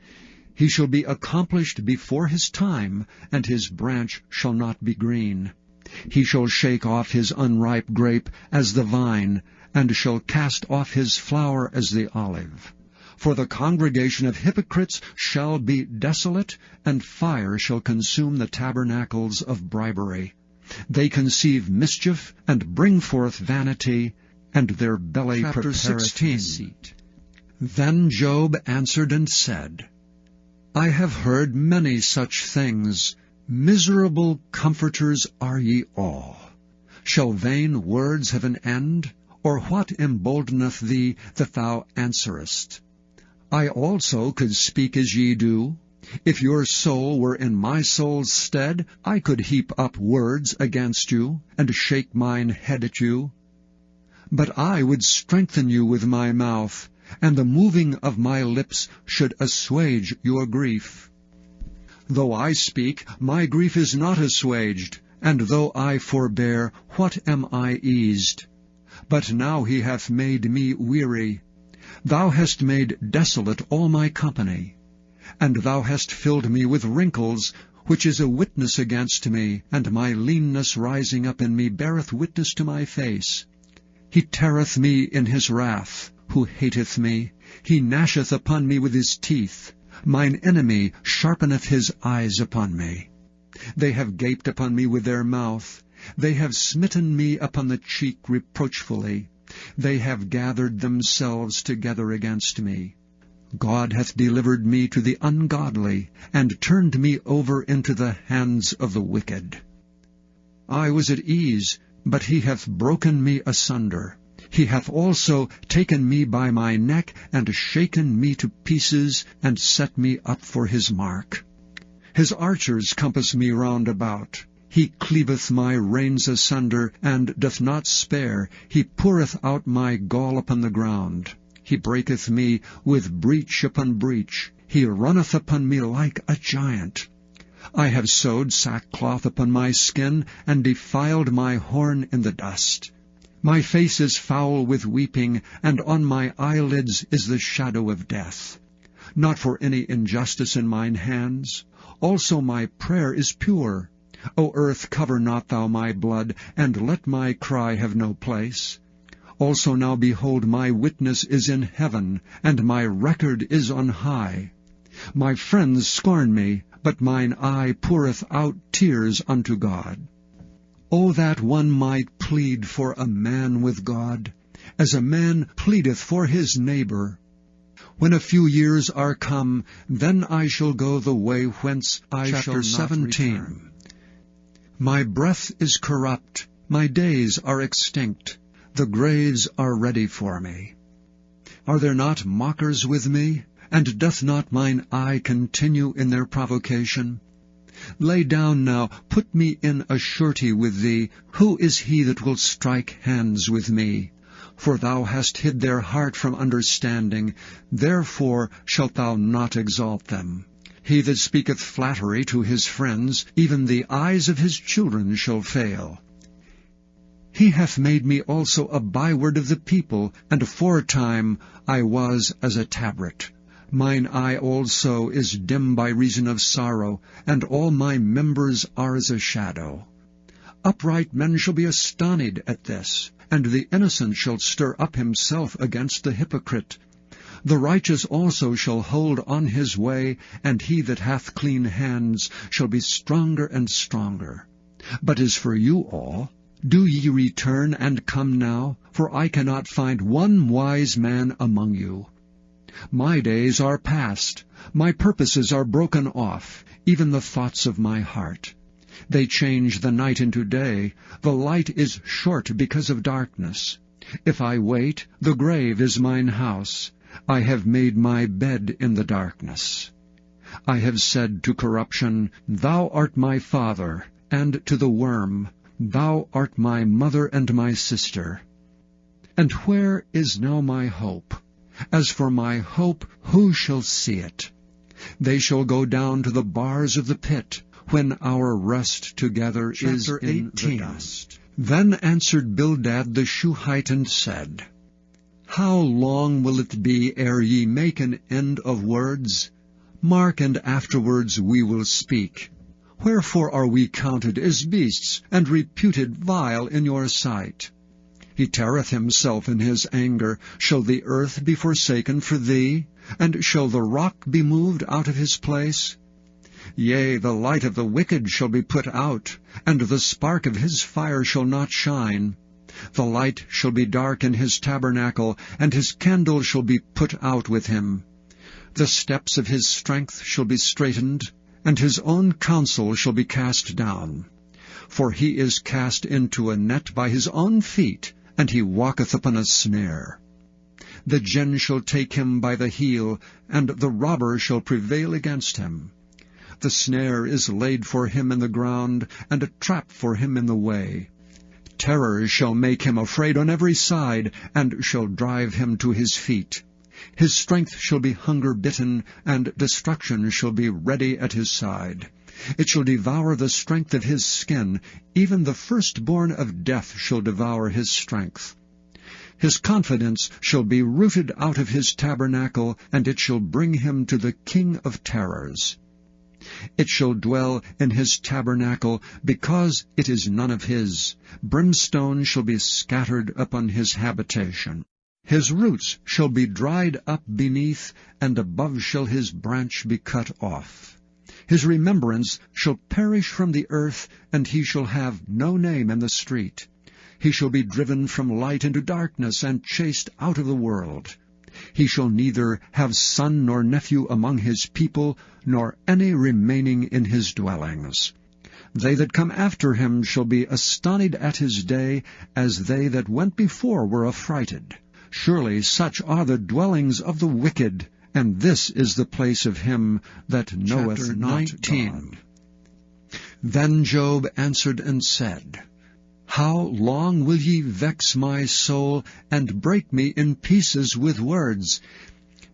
He shall be accomplished before his time, and his branch shall not be green. He shall shake off his unripe grape as the vine, and shall cast off his flower as the olive. For the congregation of hypocrites shall be desolate, and fire shall consume the tabernacles of bribery. They conceive mischief, and bring forth vanity, and their belly prepareth deceit. Then Job answered and said, I have heard many such things. Miserable comforters are ye all. Shall vain words have an end? Or what emboldeneth thee that thou answerest? I also could speak as ye do. If your soul were in my soul's stead, I could heap up words against you, and shake mine head at you. But I would strengthen you with my mouth, and the moving of my lips should assuage your grief. Though I speak, my grief is not assuaged, and though I forbear, what am I eased? But now he hath made me weary. Thou hast made desolate all my company, and thou hast filled me with wrinkles, which is a witness against me, and my leanness rising up in me beareth witness to my face. He teareth me in his wrath, who hateth me. He gnasheth upon me with his teeth. Mine enemy sharpeneth his eyes upon me. They have gaped upon me with their mouth. They have smitten me upon the cheek reproachfully. They have gathered themselves together against me. God hath delivered me to the ungodly, and turned me over into the hands of the wicked. I was at ease, but he hath broken me asunder. He hath also taken me by my neck, and shaken me to pieces, and set me up for his mark. His archers compass me round about. He cleaveth my reins asunder, and doth not spare. He poureth out my gall upon the ground. He breaketh me with breach upon breach. He runneth upon me like a giant. I have sewed sackcloth upon my skin, and defiled my horn in the dust. My face is foul with weeping, and on my eyelids is the shadow of death. Not for any injustice in mine hands. Also my prayer is pure. O earth, cover not thou my blood, and let my cry have no place. Also now behold, my witness is in heaven, and my record is on high. My friends scorn me, but mine eye poureth out tears unto God. O that one might plead for a man with God, as a man pleadeth for his neighbor. When a few years are come, then I shall go the way whence I shall not 17. Return. My breath is corrupt, my days are extinct, the graves are ready for me. Are there not mockers with me? And doth not mine eye continue in their provocation? Lay down now, put me in a surety with thee. Who is he that will strike hands with me? For thou hast hid their heart from understanding, therefore shalt thou not exalt them. He that speaketh flattery to his friends, even the eyes of his children shall fail. He hath made me also a byword of the people, and aforetime I was as a tabret. Mine eye also is dim by reason of sorrow, and all my members are as a shadow. Upright men shall be astonished at this, and the innocent shall stir up himself against the hypocrite. The righteous also shall hold on his way, and he that hath clean hands shall be stronger and stronger. But as for you all, do ye return and come now, for I cannot find one wise man among you. My days are past, my purposes are broken off, even the thoughts of my heart. They change the night into day, the light is short because of darkness. If I wait, the grave is mine house. I have made my bed in the darkness. I have said to corruption, Thou art my father, and to the worm, Thou art my mother and my sister. And where is now my hope? As for my hope, who shall see it? They shall go down to the bars of the pit, when our rest together is in the dust. Then answered Bildad the Shuhite and said, How long will it be ere ye make an end of words? Mark, and afterwards we will speak. Wherefore are we counted as beasts, and reputed vile in your sight? He teareth himself in his anger. Shall the earth be forsaken for thee? And shall the rock be moved out of his place? Yea, the light of the wicked shall be put out, and the spark of his fire shall not shine. The light shall be dark in his tabernacle, and his candle shall be put out with him. The steps of his strength shall be straitened, and his own counsel shall be cast down. For he is cast into a net by his own feet, and he walketh upon a snare. The gin shall take him by the heel, and the robber shall prevail against him. The snare is laid for him in the ground, and a trap for him in the way. Terror shall make him afraid on every side, and shall drive him to his feet. His strength shall be hunger-bitten, and destruction shall be ready at his side. It shall devour the strength of his skin, even the firstborn of death shall devour his strength. His confidence shall be rooted out of his tabernacle, and it shall bring him to the king of terrors. It shall dwell in his tabernacle, because it is none of his. Brimstone shall be scattered upon his habitation. His roots shall be dried up beneath, and above shall his branch be cut off. His remembrance shall perish from the earth, and he shall have no name in the street. He shall be driven from light into darkness, and chased out of the world. He shall neither have son nor nephew among his people, nor any remaining in his dwellings. They that come after him shall be astonished at his day, as they that went before were affrighted. Surely such are the dwellings of the wicked, and this is the place of him that knoweth not God. Then Job answered and said, How long will ye vex my soul, and break me in pieces with words?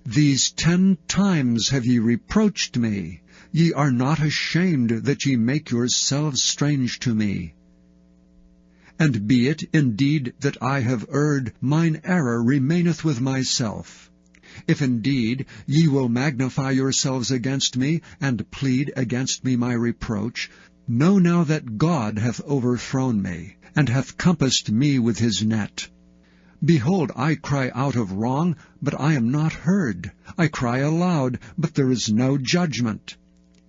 These 10 times have ye reproached me. Ye are not ashamed that ye make yourselves strange to me. And be it indeed that I have erred, mine error remaineth with myself. If indeed ye will magnify yourselves against me, and plead against me my reproach, know now that God hath overthrown me, and hath compassed me with his net. Behold, I cry out of wrong, but I am not heard. I cry aloud, but there is no judgment.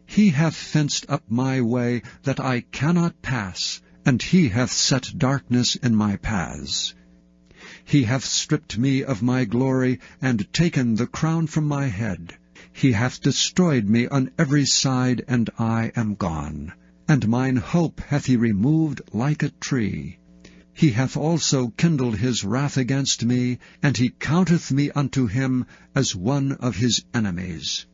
He hath fenced up my way, that I cannot pass, and he hath set darkness in my paths. He hath stripped me of my glory, and taken the crown from my head. He hath destroyed me on every side, and I am gone. And mine hope hath he removed like a tree. He hath also kindled his wrath against me, and he counteth me unto him as one of his enemies.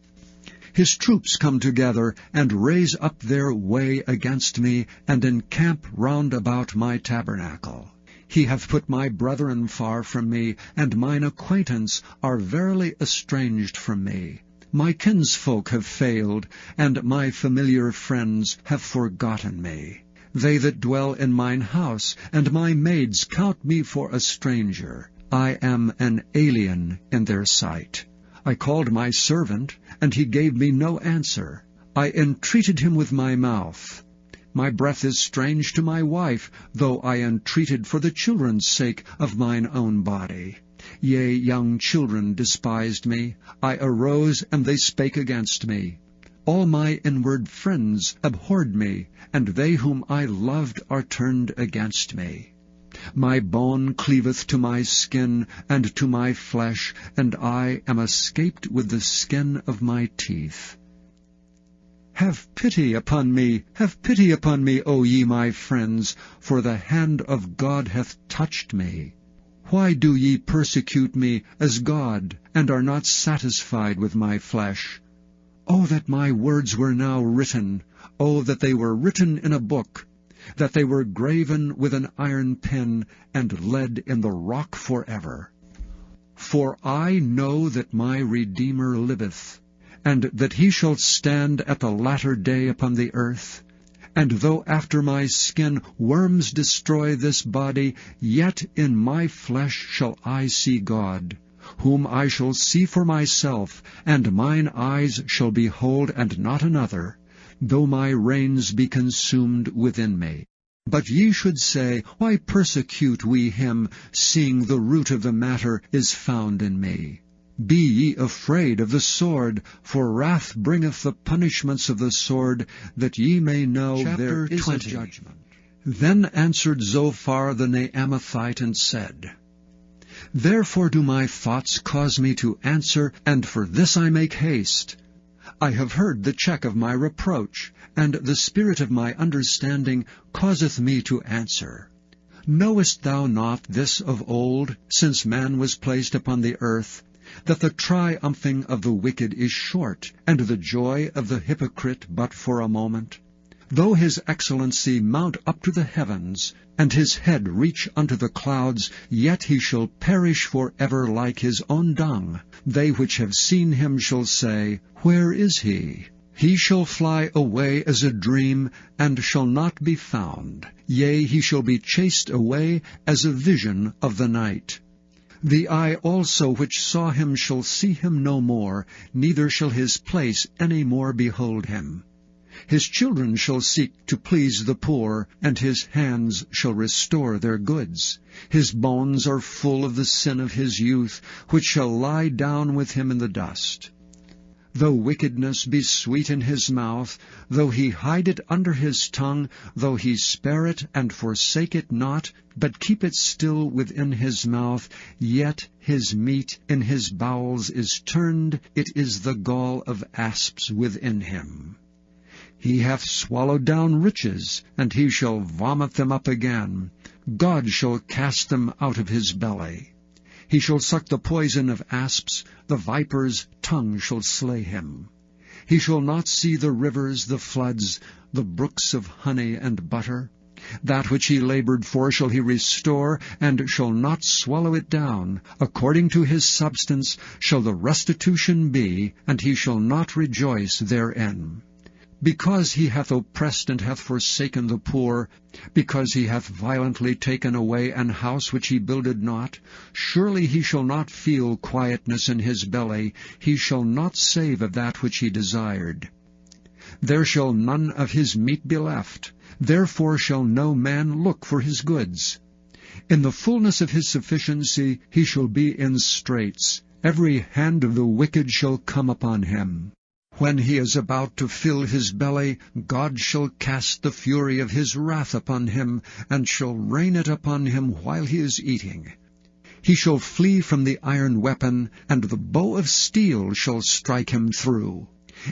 His troops come together, and raise up their way against me, and encamp round about my tabernacle. He hath put my brethren far from me, and mine acquaintance are verily estranged from me. My kinsfolk have failed, and my familiar friends have forgotten me. They that dwell in mine house, and my maids count me for a stranger. I am an alien in their sight. I called my servant, and he gave me no answer. I entreated him with my mouth. My breath is strange to my wife, though I entreated for the children's sake of mine own body. Yea, young children despised me. I arose, and they spake against me. All my inward friends abhorred me, and they whom I loved are turned against me. My bone cleaveth to my skin, and to my flesh, and I am escaped with the skin of my teeth. Have pity upon me, O ye my friends, for the hand of God hath touched me. Why do ye persecute me as God, and are not satisfied with my flesh? O that my words were now written! O that they were written in a book! That they were graven with an iron pen, and lead in the rock forever. For I know that my Redeemer liveth, and that he shall stand at the latter day upon the earth? And though after my skin worms destroy this body, yet in my flesh shall I see God, whom I shall see for myself, and mine eyes shall behold and not another, though my reins be consumed within me. But ye should say, Why persecute we him, seeing the root of the matter is found in me? Be ye afraid of the sword, for wrath bringeth the punishments of the sword, that ye may know there is a judgment. Then answered Zophar the Naamathite, and said, Therefore do my thoughts cause me to answer, and for this I make haste. I have heard the check of my reproach, and the spirit of my understanding causeth me to answer. Knowest thou not this of old, since man was placed upon the earth, that the triumphing of the wicked is short, and the joy of the hypocrite but for a moment? Though his excellency mount up to the heavens, and his head reach unto the clouds, yet he shall perish for ever like his own dung. They which have seen him shall say, Where is he? He shall fly away as a dream, and shall not be found. Yea, he shall be chased away as a vision of the night. The eye also which saw him shall see him no more, neither shall his place any more behold him. His children shall seek to please the poor, and his hands shall restore their goods. His bones are full of the sin of his youth, which shall lie down with him in the dust. Though wickedness be sweet in his mouth, though he hide it under his tongue, though he spare it and forsake it not, but keep it still within his mouth, yet his meat in his bowels is turned, it is the gall of asps within him. He hath swallowed down riches, and he shall vomit them up again. God shall cast them out of his belly. He shall suck the poison of asps, the viper's tongue shall slay him. He shall not see the rivers, the floods, the brooks of honey and butter. That which he labored for shall he restore, and shall not swallow it down. According to his substance shall the restitution be, and he shall not rejoice therein. Because he hath oppressed and hath forsaken the poor, because he hath violently taken away an house which he builded not, surely he shall not feel quietness in his belly, he shall not save of that which he desired. There shall none of his meat be left, therefore shall no man look for his goods. In the fullness of his sufficiency he shall be in straits, every hand of the wicked shall come upon him. When he is about to fill his belly, God shall cast the fury of his wrath upon him, and shall rain it upon him while he is eating. He shall flee from the iron weapon, and the bow of steel shall strike him through.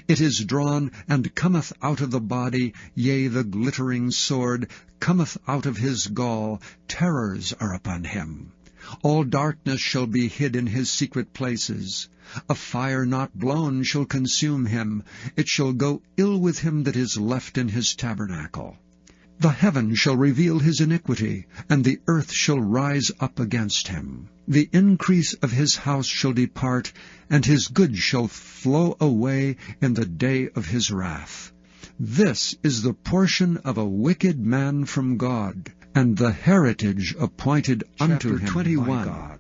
It is drawn, and cometh out of the body, yea, the glittering sword cometh out of his gall, terrors are upon him. All darkness shall be hid in his secret places. A fire not blown shall consume him. It shall go ill with him that is left in his tabernacle. The heaven shall reveal his iniquity, and the earth shall rise up against him. The increase of his house shall depart, and his goods shall flow away in the day of his wrath. This is the portion of a wicked man from God, and the heritage appointed unto him 21. By God.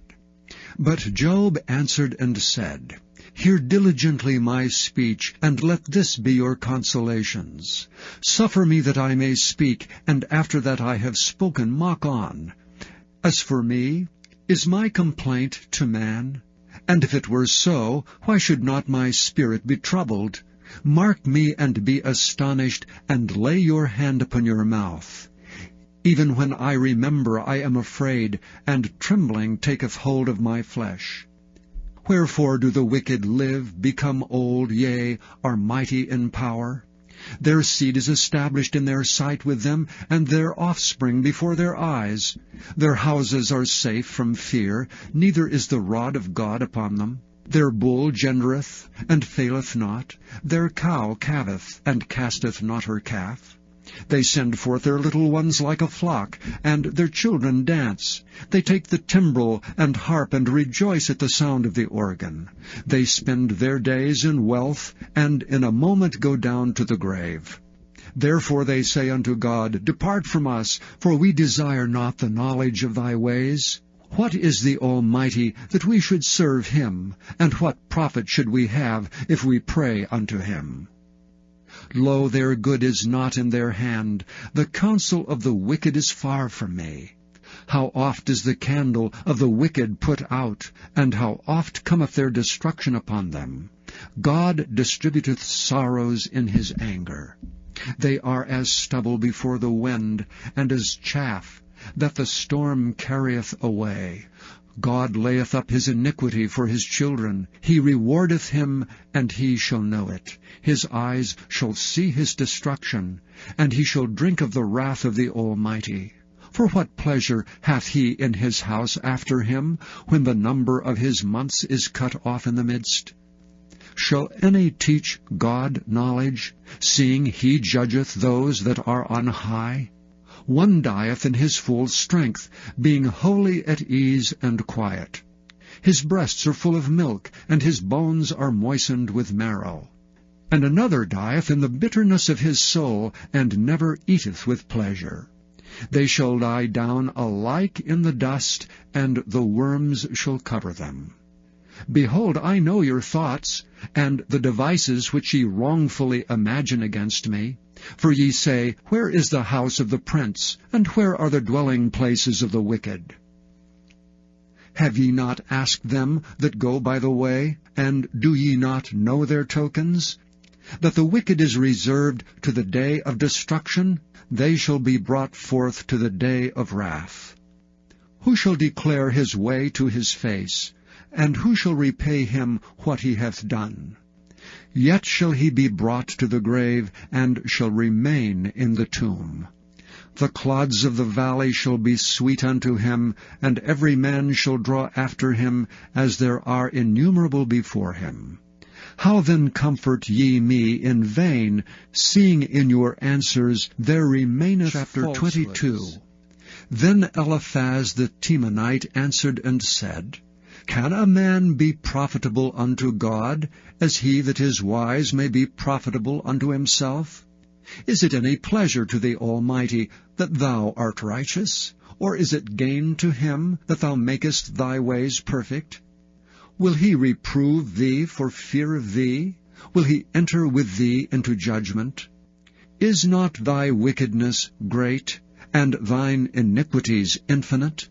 But Job answered and said, Hear diligently my speech, and let this be your consolations. Suffer me that I may speak, and after that I have spoken, mock on. As for me, is my complaint to man? And if it were so, why should not my spirit be troubled? Mark me and be astonished, and lay your hand upon your mouth. Even when I remember, I am afraid, and trembling taketh hold of my flesh. Wherefore do the wicked live, become old, yea, are mighty in power? Their seed is established in their sight with them, and their offspring before their eyes. Their houses are safe from fear, neither is the rod of God upon them. Their bull gendereth, and faileth not. Their cow calveth, and casteth not her calf. They send forth their little ones like a flock, and their children dance. They take the timbrel and harp and rejoice at the sound of the organ. They spend their days in wealth, and in a moment go down to the grave. Therefore they say unto God, Depart from us, for we desire not the knowledge of thy ways. What is the Almighty, that we should serve him? And what profit should we have, if we pray unto him? Lo, their good is not in their hand. The counsel of the wicked is far from me. How oft is the candle of the wicked put out, and how oft cometh their destruction upon them. God distributeth sorrows in his anger. They are as stubble before the wind, and as chaff that the storm carrieth away. God layeth up his iniquity for his children. He rewardeth him, and he shall know it. His eyes shall see his destruction, and he shall drink of the wrath of the Almighty. For what pleasure hath he in his house after him, when the number of his months is cut off in the midst? Shall any teach God knowledge, seeing he judgeth those that are on high? One dieth in his full strength, being wholly at ease and quiet. His breasts are full of milk, and his bones are moistened with marrow. And another dieth in the bitterness of his soul, and never eateth with pleasure. They shall lie down alike in the dust, and the worms shall cover them. Behold, I know your thoughts, and the devices which ye wrongfully imagine against me. For ye say, Where is the house of the prince, and where are the dwelling places of the wicked? Have ye not asked them that go by the way, and do ye not know their tokens? That the wicked is reserved to the day of destruction, they shall be brought forth to the day of wrath. Who shall declare his way to his face, and who shall repay him what he hath done? Yet shall he be brought to the grave, and shall remain in the tomb. The clods of the valley shall be sweet unto him, and every man shall draw after him, as there are innumerable before him. How then comfort ye me in vain, seeing in your answers there remaineth Chapter 22. Then Eliphaz the Temanite answered and said, Can a man be profitable unto God, as he that is wise may be profitable unto himself? Is it any pleasure to the Almighty that thou art righteous? Or is it gain to him that thou makest thy ways perfect? Will he reprove thee for fear of thee? Will he enter with thee into judgment? Is not thy wickedness great, and thine iniquities infinite?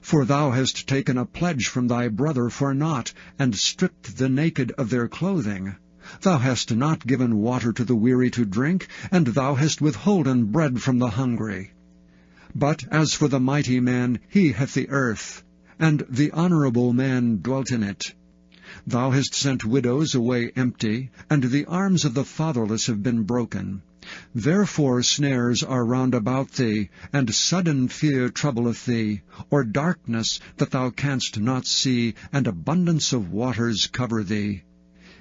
For thou hast taken a pledge from thy brother for naught, and stripped the naked of their clothing. Thou hast not given water to the weary to drink, and thou hast withholden bread from the hungry. But as for the mighty man, he hath the earth, and the honorable man dwelt in it. Thou hast sent widows away empty, and the arms of the fatherless have been broken. Therefore snares are round about thee, and sudden fear troubleth thee, or darkness that thou canst not see, and abundance of waters cover thee.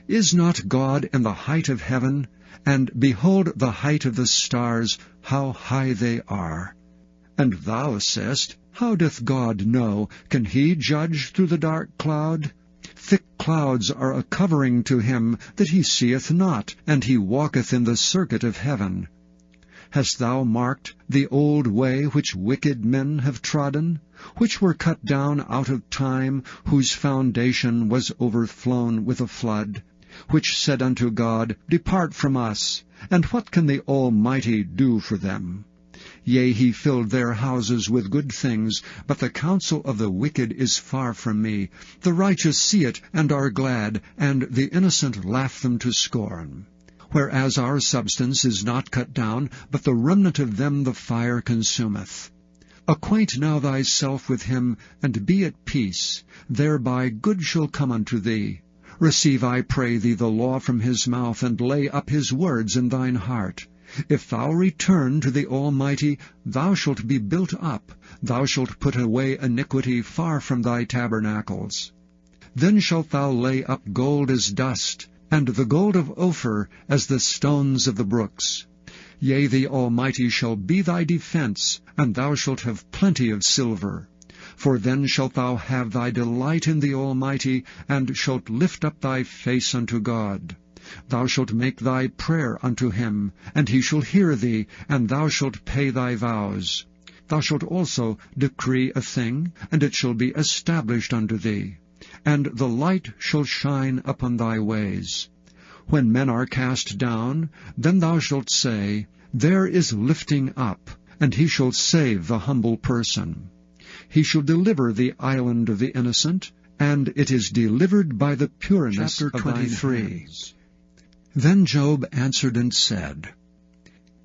Is not God in the height of heaven? And behold the height of the stars, how high they are. And thou sayest, How doth God know? Can he judge through the dark cloud? Thick clouds are a covering to him that he seeth not, and he walketh in the circuit of heaven. Hast thou marked the old way which wicked men have trodden, which were cut down out of time, whose foundation was overflown with a flood, which said unto God, Depart from us, and what can the Almighty do for them? Yea, he filled their houses with good things, but the counsel of the wicked is far from me. The righteous see it, and are glad, and the innocent laugh them to scorn. Whereas our substance is not cut down, but the remnant of them the fire consumeth. Acquaint now thyself with him, and be at peace. Thereby good shall come unto thee. Receive, I pray thee, the law from his mouth, and lay up his words in thine heart. If thou return to the Almighty, thou shalt be built up. Thou shalt put away iniquity far from thy tabernacles. Then shalt thou lay up gold as dust, and the gold of Ophir as the stones of the brooks. Yea, the Almighty shall be thy defence, and thou shalt have plenty of silver. For then shalt thou have thy delight in the Almighty, and shalt lift up thy face unto God. Thou shalt make thy prayer unto him, and he shall hear thee, and thou shalt pay thy vows. Thou shalt also decree a thing, and it shall be established unto thee, and the light shall shine upon thy ways. When men are cast down, then thou shalt say, There is lifting up, and he shall save the humble person. He shall deliver the island of the innocent, and it is delivered by the pureness of thine hands. Then Job answered and said,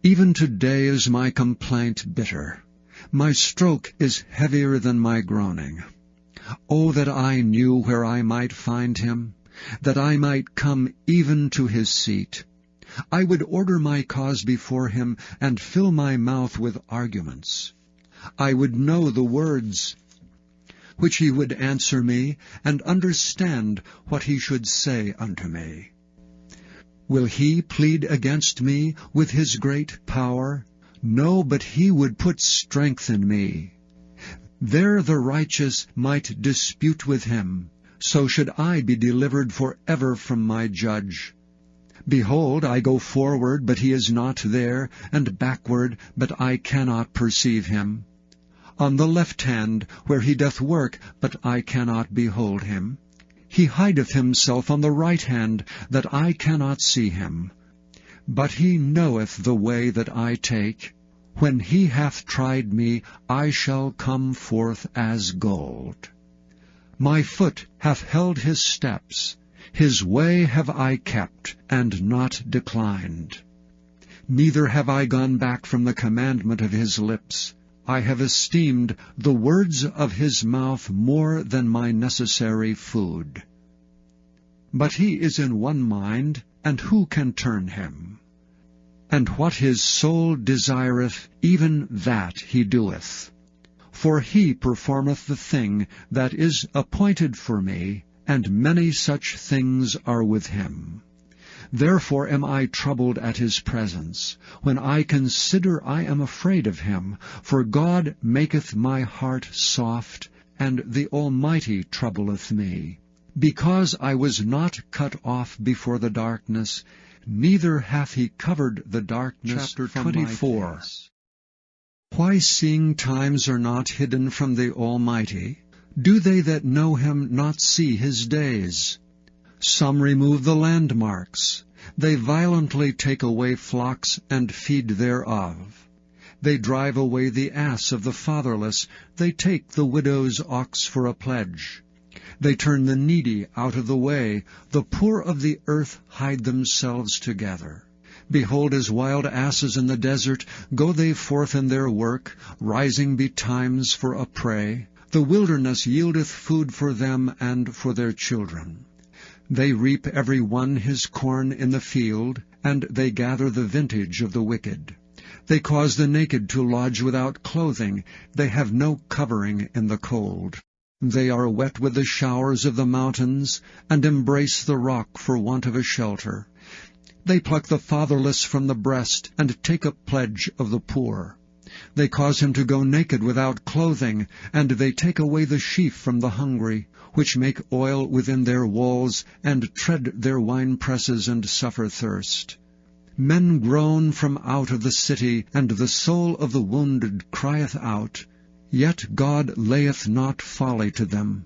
Even today is my complaint bitter. My stroke is heavier than my groaning. O that I knew where I might find him, that I might come even to his seat. I would order my cause before him, and fill my mouth with arguments. I would know the words which he would answer me, and understand what he should say unto me. Will he plead against me with his great power? No, but he would put strength in me. There the righteous might dispute with him. So should I be delivered forever from my judge. Behold, I go forward, but he is not there, and backward, but I cannot perceive him. On the left hand, where he doth work, but I cannot behold him. He hideth himself on the right hand, that I cannot see him. But he knoweth the way that I take. When he hath tried me, I shall come forth as gold. My foot hath held his steps. His way have I kept, and not declined. Neither have I gone back from the commandment of his lips. I have esteemed the words of his mouth more than my necessary food. But he is in one mind, and who can turn him? And what his soul desireth, even that he doeth. For he performeth the thing that is appointed for me, and many such things are with him. Therefore am I troubled at his presence. When I consider, I am afraid of him. For God maketh my heart soft, and the Almighty troubleth me. Because I was not cut off before the darkness, neither hath he covered the darkness Chapter from 24. my face. Why, seeing times are not hidden from the Almighty, do they that know him not see his days? Some remove the landmarks. They violently take away flocks and feed thereof. They drive away the ass of the fatherless. They take the widow's ox for a pledge. They turn the needy out of the way. The poor of the earth hide themselves together. Behold, as wild asses in the desert, go they forth in their work, rising betimes for a prey. The wilderness yieldeth food for them and for their children. They reap every one his corn in the field, and they gather the vintage of the wicked. They cause the naked to lodge without clothing. They have no covering in the cold. They are wet with the showers of the mountains, and embrace the rock for want of a shelter. They pluck the fatherless from the breast, and take a pledge of the poor. They cause him to go naked without clothing, and they take away the sheaf from the hungry, which make oil within their walls, and tread their winepresses, and suffer thirst. Men groan from out of the city, and the soul of the wounded crieth out. Yet God layeth not folly to them.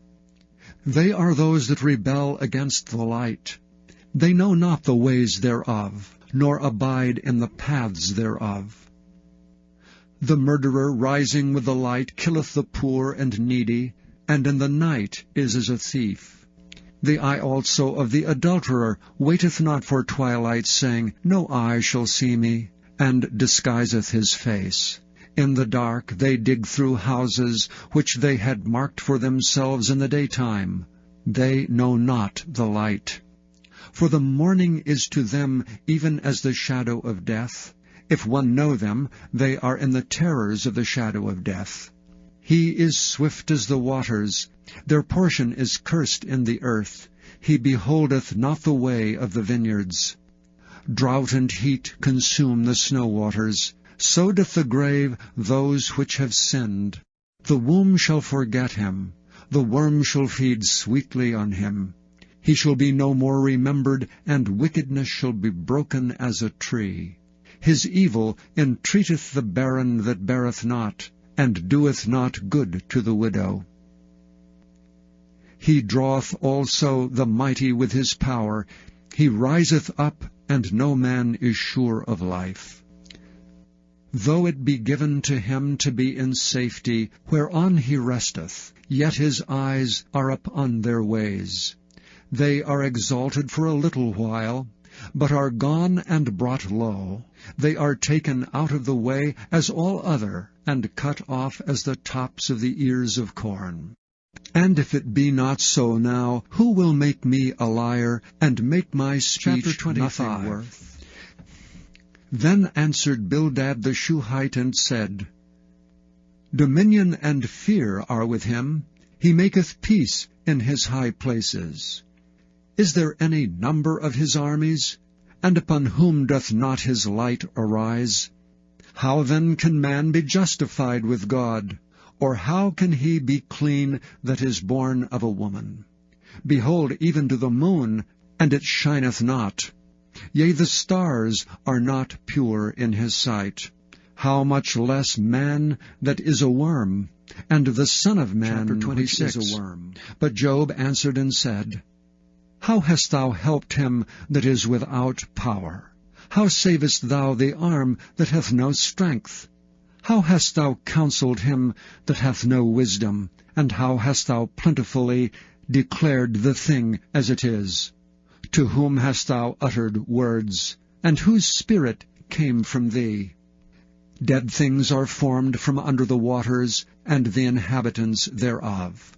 They are those that rebel against the light. They know not the ways thereof, nor abide in the paths thereof. The murderer rising with the light killeth the poor and needy, and in the night is as a thief. The eye also of the adulterer waiteth not for twilight, saying, No eye shall see me, and disguiseth his face. In the dark they dig through houses, which they had marked for themselves in the daytime. They know not the light. For the morning is to them even as the shadow of death. If one know them, they are in the terrors of the shadow of death. He is swift as the waters. Their portion is cursed in the earth. He beholdeth not the way of the vineyards. Drought and heat consume the snow waters. So doth the grave those which have sinned. The womb shall forget him. The worm shall feed sweetly on him. He shall be no more remembered, and wickedness shall be broken as a tree. His evil entreateth the barren that beareth not, and doeth not good to the widow. He draweth also the mighty with his power. He riseth up, and no man is sure of life. Though it be given to him to be in safety, whereon he resteth, yet his eyes are upon their ways. They are exalted for a little while, but are gone and brought low. They are taken out of the way as all other, and cut off as the tops of the ears of corn. And if it be not so now, who will make me a liar, and make my speech nothing worth? Then answered Bildad the Shuhite, and said, Dominion and fear are with him. He maketh peace in his high places. Is there any number of his armies? And upon whom doth not his light arise? How then can man be justified with God? Or how can he be clean that is born of a woman? Behold, even to the moon, and it shineth not. Yea, the stars are not pure in his sight. How much less man that is a worm, and the Son of Man which is a worm? But Job answered and said, How hast thou helped him that is without power? How savest thou the arm that hath no strength? How hast thou counselled him that hath no wisdom? And how hast thou plentifully declared the thing as it is? To whom hast thou uttered words? And whose spirit came from thee? Dead things are formed from under the waters, and the inhabitants thereof.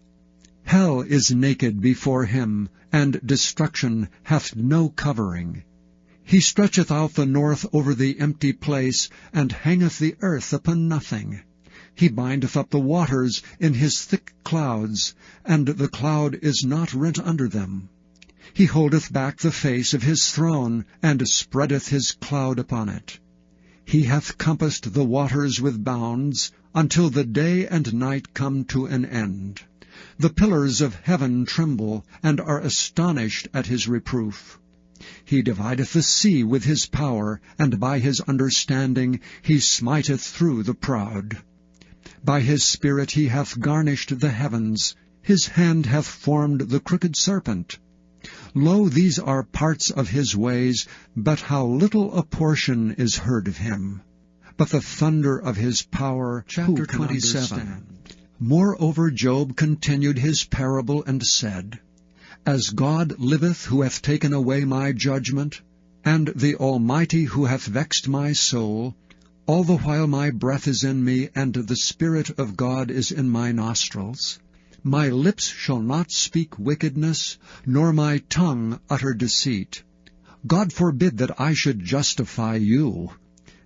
Hell is naked before him, and destruction hath no covering. He stretcheth out the north over the empty place, and hangeth the earth upon nothing. He bindeth up the waters in his thick clouds, and the cloud is not rent under them. He holdeth back the face of his throne, and spreadeth his cloud upon it. He hath compassed the waters with bounds, until the day and night come to an end. The pillars of heaven tremble, and are astonished at his reproof. He divideth the sea with his power, and by his understanding he smiteth through the proud. By his spirit he hath garnished the heavens. His hand hath formed the crooked serpent. Lo, these are parts of his ways, but how little a portion is heard of him. But the thunder of his power, Chapter 27. Moreover Job continued his parable, and said, As God liveth, who hath taken away my judgment, and the Almighty who hath vexed my soul, all the while my breath is in me, and the Spirit of God is in my nostrils, my lips shall not speak wickedness, nor my tongue utter deceit. God forbid that I should justify you.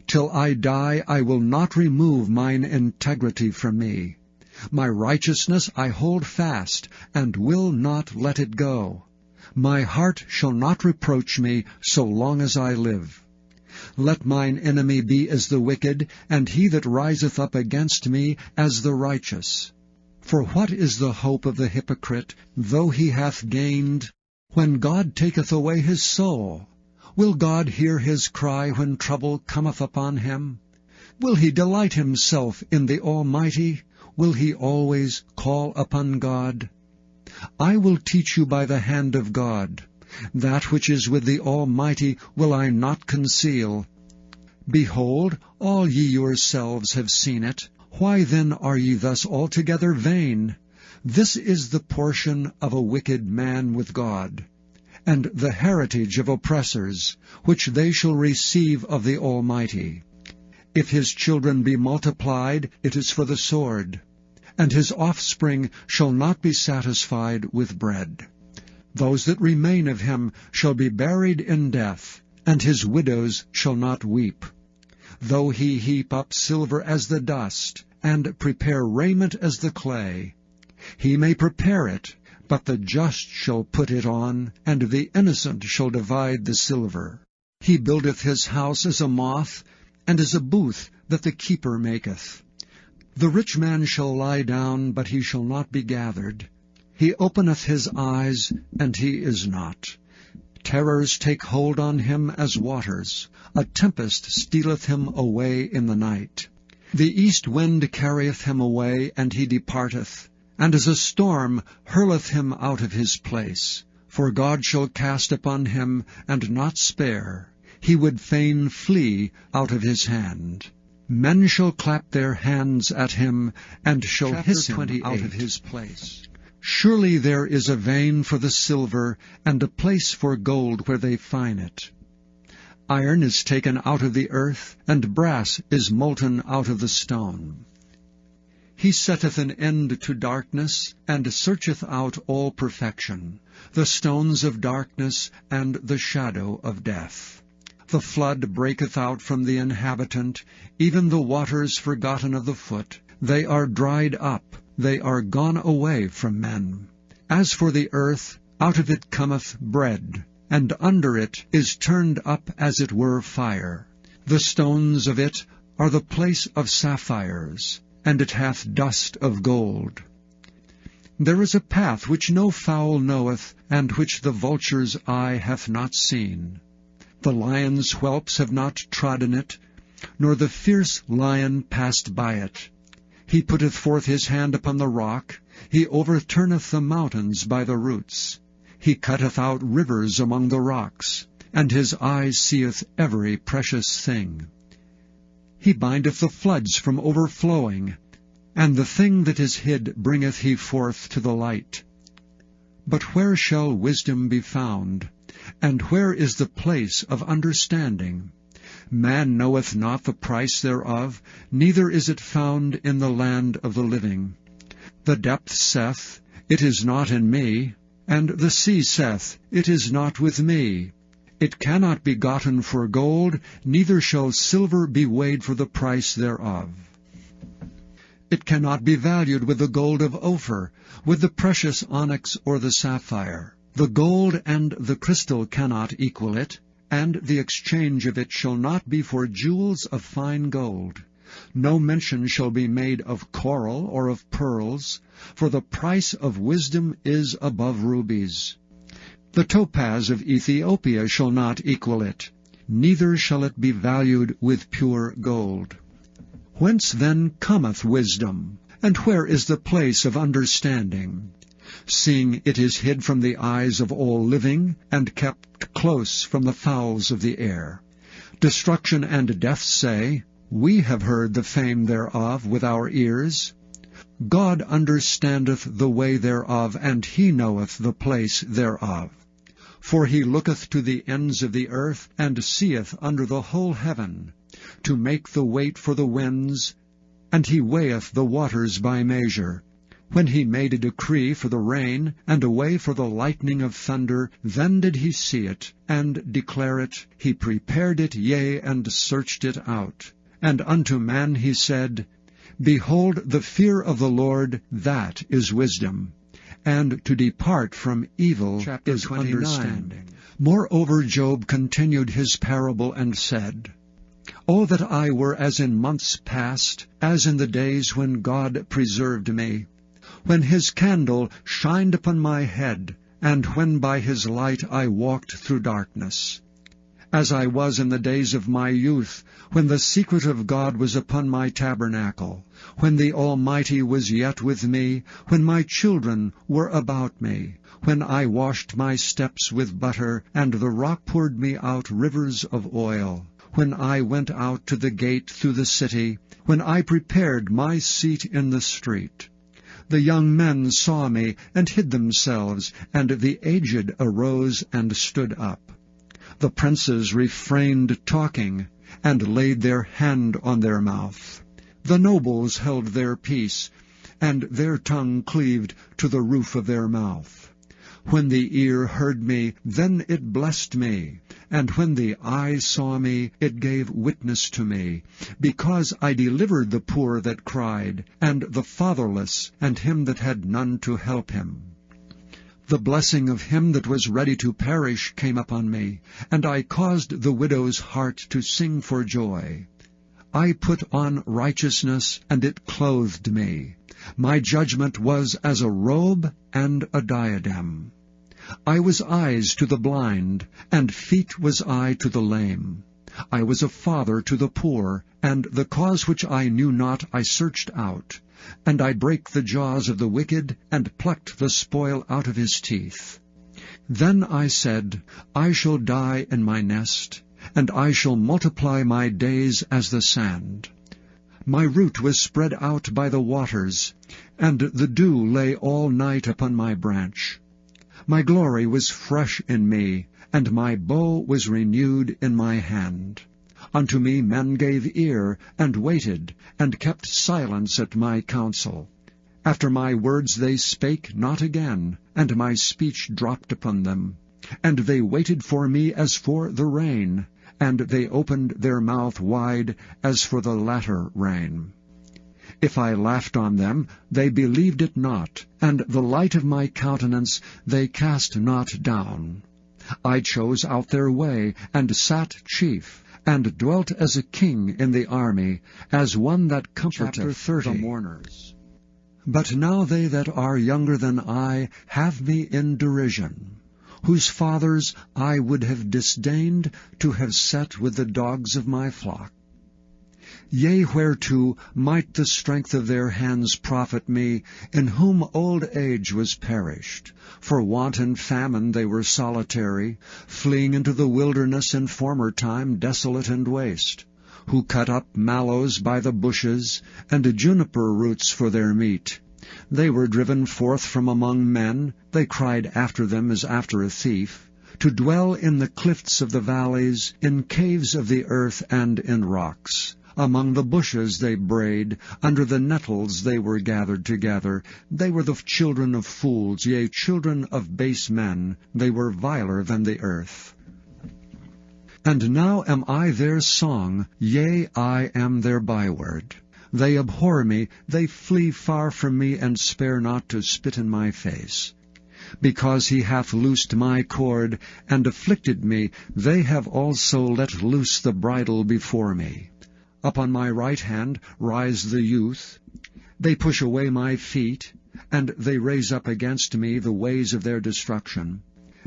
Till I die I will not remove mine integrity from me. My righteousness I hold fast, and will not let it go. My heart shall not reproach me so long as I live. Let mine enemy be as the wicked, and he that riseth up against me as the righteous. For what is the hope of the hypocrite, though he hath gained, when God taketh away his soul? Will God hear his cry when trouble cometh upon him? Will he delight himself in the Almighty? Will he always call upon God? I will teach you by the hand of God. That which is with the Almighty will I not conceal. Behold, all ye yourselves have seen it. Why then are ye thus altogether vain? This is the portion of a wicked man with God, and the heritage of oppressors, which they shall receive of the Almighty. If his children be multiplied, it is for the sword, and his offspring shall not be satisfied with bread. Those that remain of him shall be buried in death, and his widows shall not weep. Though he heap up silver as the dust, and prepare raiment as the clay, he may prepare it, but the just shall put it on, and the innocent shall divide the silver. He buildeth his house as a moth, and as a booth that the keeper maketh. The rich man shall lie down, but he shall not be gathered. He openeth his eyes, and he is not. Terrors take hold on him as waters. A tempest stealeth him away in the night. The east wind carrieth him away, and he departeth, and as a storm hurleth him out of his place. For God shall cast upon him, and not spare. He would fain flee out of his hand. Men shall clap their hands at him, and shall hiss him out of his place. Surely there is a vein for the silver, and a place for gold where they fine it. Iron is taken out of the earth, and brass is molten out of the stone. He setteth an end to darkness, and searcheth out all perfection, the stones of darkness, and the shadow of death. The flood breaketh out from the inhabitant, even the waters forgotten of the foot. They are dried up, they are gone away from men. As for the earth, out of it cometh bread, and under it is turned up as it were fire. The stones of it are the place of sapphires, and it hath dust of gold. There is a path which no fowl knoweth, and which the vulture's eye hath not seen. The lion's whelps have not trodden it, nor the fierce lion passed by it. He putteth forth his hand upon the rock, he overturneth the mountains by the roots. He cutteth out rivers among the rocks, and his eye seeth every precious thing. He bindeth the floods from overflowing, and the thing that is hid bringeth he forth to the light. But where shall wisdom be found? And where is the place of understanding? Man knoweth not the price thereof, neither is it found in the land of the living. The depth saith, It is not in me, and the sea saith, It is not with me. It cannot be gotten for gold, neither shall silver be weighed for the price thereof. It cannot be valued with the gold of Ophir, with the precious onyx or the sapphire. The gold and the crystal cannot equal it, and the exchange of it shall not be for jewels of fine gold. No mention shall be made of coral or of pearls, for the price of wisdom is above rubies. The topaz of Ethiopia shall not equal it, neither shall it be valued with pure gold. Whence then cometh wisdom? And where is the place of understanding? Seeing it is hid from the eyes of all living, and kept close from the fowls of the air. Destruction and death say, We have heard the fame thereof with our ears. God understandeth the way thereof, and he knoweth the place thereof. For he looketh to the ends of the earth, and seeth under the whole heaven, to make the weight for the winds, and he weigheth the waters by measure. When he made a decree for the rain, and a way for the lightning of thunder, then did he see it, and declare it. He prepared it, yea, and searched it out. And unto man he said, Behold, the fear of the Lord, that is wisdom, and to depart from evil is 29. Understanding. Moreover Job continued his parable, and said, O that I were as in months past, as in the days when God preserved me, when his candle shined upon my head, and when by his light I walked through darkness. As I was in the days of my youth, when the secret of God was upon my tabernacle, when the Almighty was yet with me, when my children were about me, when I washed my steps with butter, and the rock poured me out rivers of oil, when I went out to the gate through the city, when I prepared my seat in the street. The young men saw me, and hid themselves, and the aged arose and stood up. The princes refrained talking, and laid their hand on their mouth. The nobles held their peace, and their tongue cleaved to the roof of their mouth. When the ear heard me, then it blessed me, and when the eye saw me, it gave witness to me, because I delivered the poor that cried, and the fatherless, and him that had none to help him. The blessing of him that was ready to perish came upon me, and I caused the widow's heart to sing for joy. I put on righteousness, and it clothed me. My judgment was as a robe and a diadem. I was eyes to the blind, and feet was I to the lame. I was a father to the poor, and the cause which I knew not I searched out. And I brake the jaws of the wicked, and plucked the spoil out of his teeth. Then I said, I shall die in my nest, and I shall multiply my days as the sand. My root was spread out by the waters, and the dew lay all night upon my branch. My glory was fresh in me, and my bow was renewed in my hand. Unto me men gave ear, and waited, and kept silence at my counsel. After my words they spake not again, and my speech dropped upon them. And they waited for me as for the rain, and they opened their mouth wide as for the latter rain. If I laughed on them, they believed it not, and the light of my countenance they cast not down. I chose out their way, and sat chief, and dwelt as a king in the army, as one that comforteth the mourners. But now they that are younger than I have me in derision, whose fathers I would have disdained to have set with the dogs of my flock. Yea, whereto might the strength of their hands profit me, in whom old age was perished? For want and famine they were solitary, fleeing into the wilderness in former time desolate and waste, who cut up mallows by the bushes, and juniper roots for their meat. They were driven forth from among men, they cried after them as after a thief, to dwell in the cliffs of the valleys, in caves of the earth, and in rocks. Among the bushes they brayed, under the nettles they were gathered together. They were the children of fools, yea, children of base men. They were viler than the earth. And now am I their song, yea, I am their byword. They abhor me, they flee far from me, and spare not to spit in my face. Because he hath loosed my cord, and afflicted me, they have also let loose the bridle before me. Upon my right hand rise the youth. They push away my feet, and they raise up against me the ways of their destruction.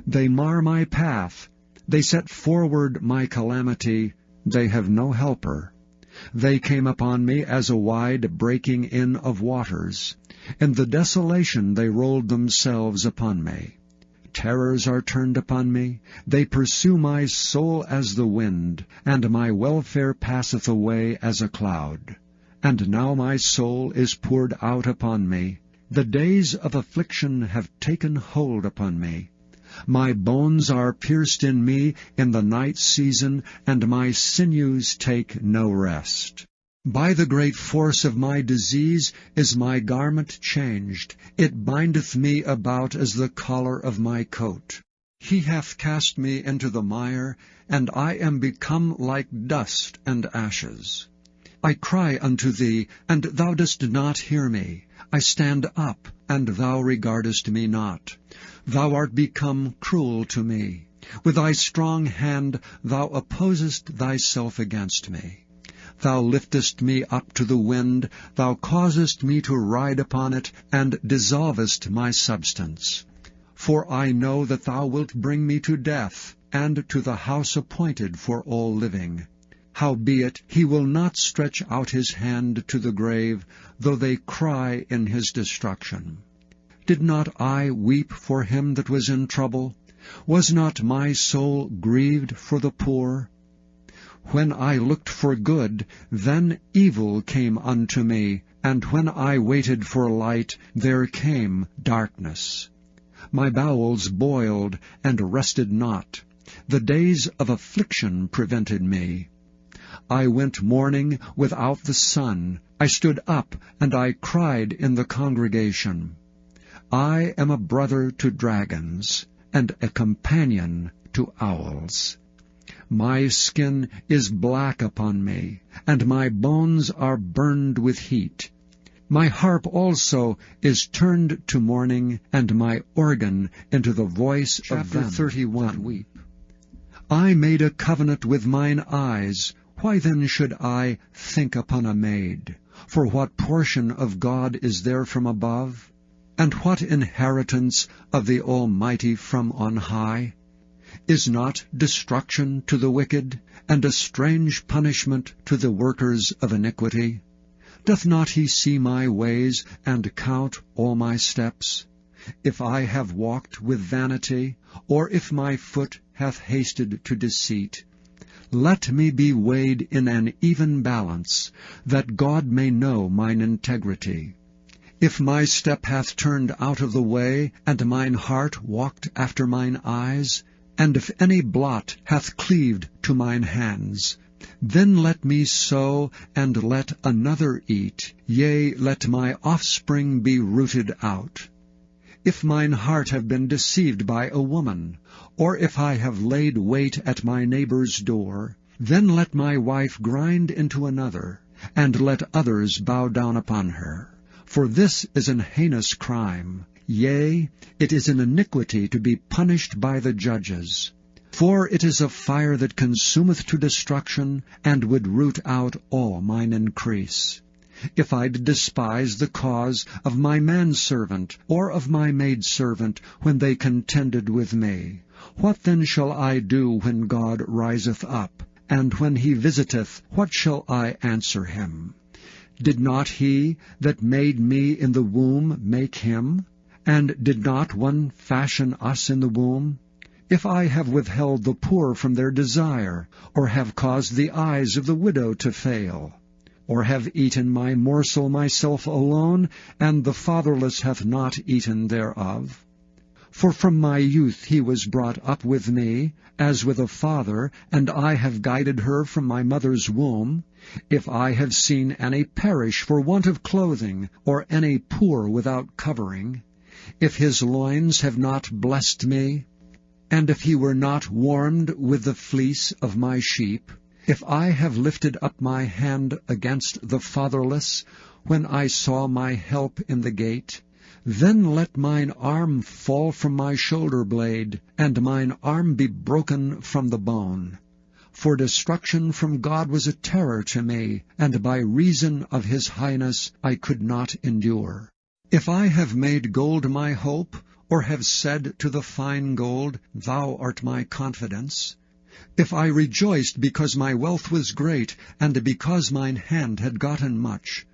They mar my path. They set forward my calamity. They have no helper. They came upon me as a wide breaking in of waters. In the desolation they rolled themselves upon me. Terrors are turned upon me. They pursue my soul as the wind, and my welfare passeth away as a cloud. And now my soul is poured out upon me. The days of affliction have taken hold upon me. My bones are pierced in me in the night season, and my sinews take no rest. By the great force of my disease is my garment changed. It bindeth me about as the collar of my coat. He hath cast me into the mire, and I am become like dust and ashes. I cry unto thee, and thou dost not hear me. I stand up, and thou regardest me not. Thou art become cruel to me. With thy strong hand thou opposest thyself against me. Thou liftest me up to the wind, thou causest me to ride upon it, and dissolvest my substance. For I know that thou wilt bring me to death, and to the house appointed for all living. Howbeit he will not stretch out his hand to the grave, though they cry in his destruction. Did not I weep for him that was in trouble? Was not my soul grieved for the poor? When I looked for good, then evil came unto me, and when I waited for light, there came darkness. My bowels boiled, and rested not. The days of affliction prevented me. I went mourning without the sun. I stood up, and I cried in the congregation. I am a brother to dragons, and a companion to owls. My skin is black upon me, and my bones are burned with heat. My harp also is turned to mourning, and my organ into the voice of them 31. That weep. I made a covenant with mine eyes. Why then should I think upon a maid? For what portion of God is there from above? And what inheritance of the Almighty from on high? Is not destruction to the wicked, and a strange punishment to the workers of iniquity? Doth not he see my ways, and count all my steps? If I have walked with vanity, or if my foot hath hasted to deceit, let me be weighed in an even balance, that God may know mine integrity. If my step hath turned out of the way, and mine heart walked after mine eyes, and if any blot hath cleaved to mine hands, then let me sow, and let another eat, yea, let my offspring be rooted out. If mine heart have been deceived by a woman, or if I have laid wait at my neighbor's door, then let my wife grind into another, and let others bow down upon her. For this is an heinous crime, yea, it is an iniquity to be punished by the judges. For it is a fire that consumeth to destruction, and would root out all mine increase. If I did despise the cause of my manservant, or of my maidservant, when they contended with me, what then shall I do when God riseth up? And when he visiteth, what shall I answer him? Did not he that made me in the womb make him? And did not one fashion us in the womb? If I have withheld the poor from their desire, or have caused the eyes of the widow to fail, or have eaten my morsel myself alone, and the fatherless hath not eaten thereof? For from my youth he was brought up with me, as with a father, and I have guided her from my mother's womb. If I have seen any perish for want of clothing, or any poor without covering, if his loins have not blessed me, and if he were not warmed with the fleece of my sheep, if I have lifted up my hand against the fatherless, when I saw my help in the gate, then let mine arm fall from my shoulder blade, and mine arm be broken from the bone. For destruction from God was a terror to me, and by reason of his highness I could not endure. If I have made gold my hope, or have said to the fine gold, Thou art my confidence, if I rejoiced because my wealth was great, and because mine hand had gotten much,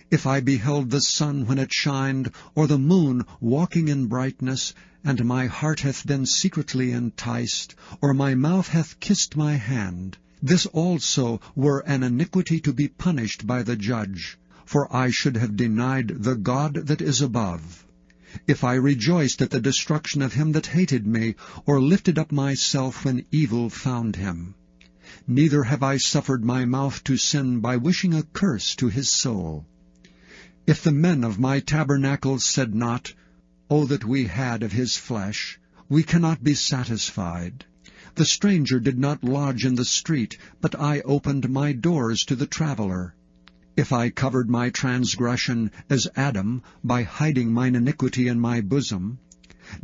if I beheld the sun when it shined, or the moon walking in brightness, and my heart hath been secretly enticed, or my mouth hath kissed my hand, this also were an iniquity to be punished by the judge, for I should have denied the God that is above. If I rejoiced at the destruction of him that hated me, or lifted up myself when evil found him. Neither have I suffered my mouth to sin by wishing a curse to his soul. If the men of my tabernacle said not, O that we had of his flesh, we cannot be satisfied. The stranger did not lodge in the street, but I opened my doors to the traveler. If I covered my transgression as Adam, by hiding mine iniquity in my bosom,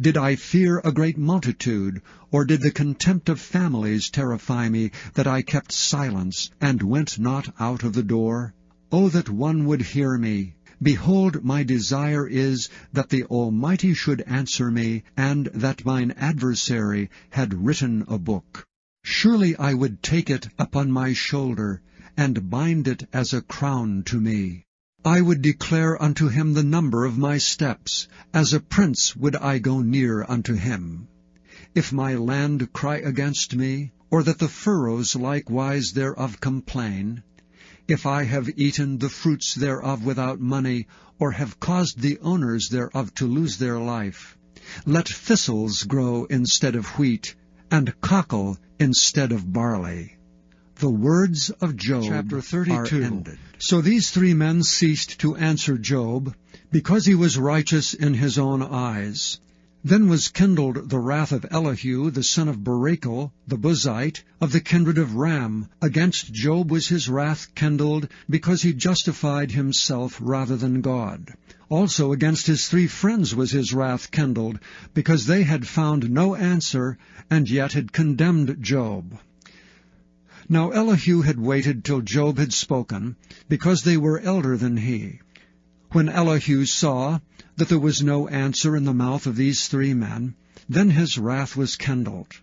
did I fear a great multitude, or did the contempt of families terrify me, that I kept silence, and went not out of the door? O that one would hear me! Behold, my desire is that the Almighty should answer me, and that mine adversary had written a book. Surely I would take it upon my shoulder, and bind it as a crown to me. I would declare unto him the number of my steps, as a prince would I go near unto him. If my land cry against me, or that the furrows likewise thereof complain, if I have eaten the fruits thereof without money, or have caused the owners thereof to lose their life, let thistles grow instead of wheat, and cockle instead of barley. The words of Job Chapter 32. are ended. So these three men ceased to answer Job, because he was righteous in his own eyes. Then was kindled the wrath of Elihu the son of Barachel the Buzite, of the kindred of Ram. Against Job was his wrath kindled, because he justified himself rather than God. Also against his 3 friends was his wrath kindled, because they had found no answer, and yet had condemned Job. Now Elihu had waited till Job had spoken, because they were elder than he. When Elihu saw that there was no answer in the mouth of these 3 men, then his wrath was kindled.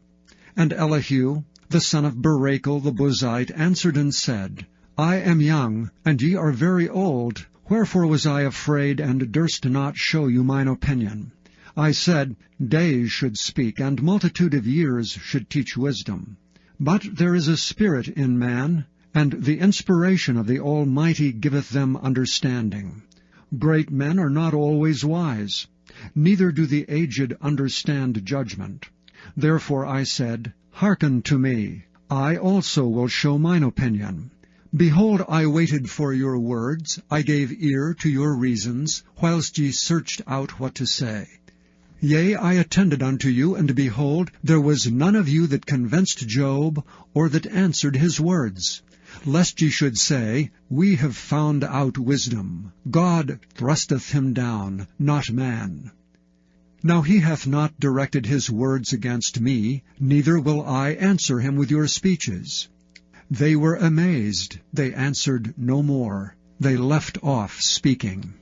And Elihu, the son of Barachel the Buzite, answered and said, I am young, and ye are very old. Wherefore was I afraid, and durst not show you mine opinion? I said, Days should speak, and multitude of years should teach wisdom. But there is a spirit in man, and the inspiration of the Almighty giveth them understanding. Great men are not always wise, neither do the aged understand judgment. Therefore I said, Hearken to me, I also will show mine opinion. Behold, I waited for your words, I gave ear to your reasons, whilst ye searched out what to say. Yea, I attended unto you, and behold, there was none of you that convinced Job, or that answered his words. Lest ye should say, We have found out wisdom. God thrusteth him down, not man. Now he hath not directed his words against me, neither will I answer him with your speeches. They were amazed, they answered no more. They left off speaking.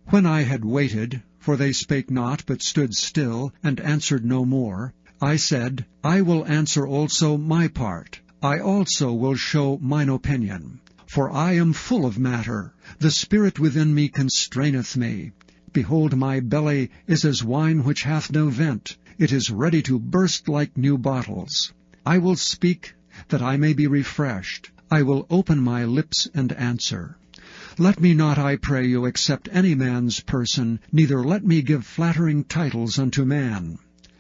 When I had waited, for they spake not, but stood still, and answered no more, I said, I will answer also my part. I also will show mine opinion. For I am full of matter. The spirit within me constraineth me. Behold, my belly is as wine which hath no vent. It is ready to burst like new bottles. I will speak, that I may be refreshed. I will open my lips and answer. Let me not, I pray you, accept any man's person, neither let me give flattering titles unto man.